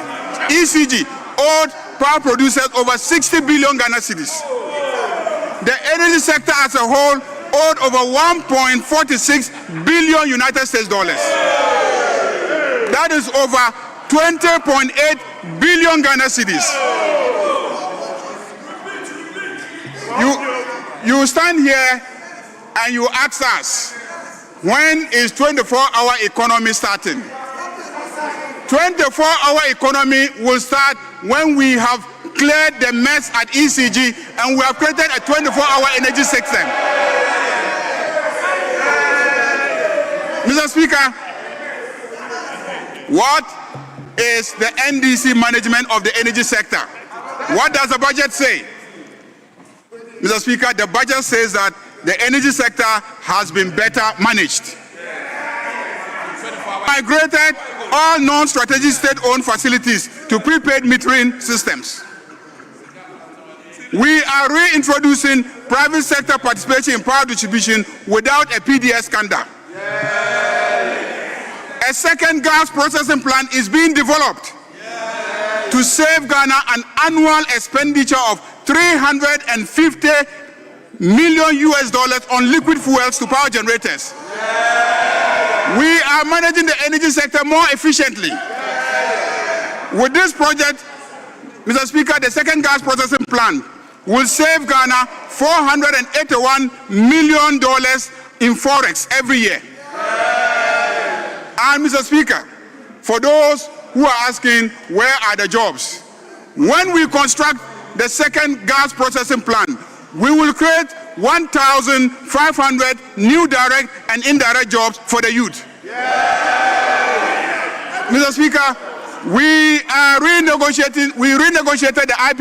Speaker 15: ECG owed power producers over 60 billion Ghana cedis. The energy sector as a whole owed over 1.46 billion United States dollars. That is over 20.8 billion Ghana cedis. You stand here and you ask us, when is 24-hour economy starting? 24-hour economy will start when we have cleared the mess at ECG and we have created a 24-hour energy system. Mr. Speaker, what is the NDC management of the energy sector? What does the budget say? Mr. Speaker, the budget says that the energy sector has been better managed. Migrated all non-strategic state-owned facilities to prepaid metering systems. We are reintroducing private sector participation in power distribution without a PDS scandal. A second gas processing plant is being developed to save Ghana an annual expenditure of $350 million on liquid fuels to power generators. We are managing the energy sector more efficiently. With this project, Mr. Speaker, the second gas processing plant will save Ghana $481 million in forex every year. And Mr. Speaker, for those who are asking where are the jobs, when we construct the second gas processing plant, we will create 1,500 new direct and indirect jobs for the youth. Mr. Speaker, we renegotiated the IP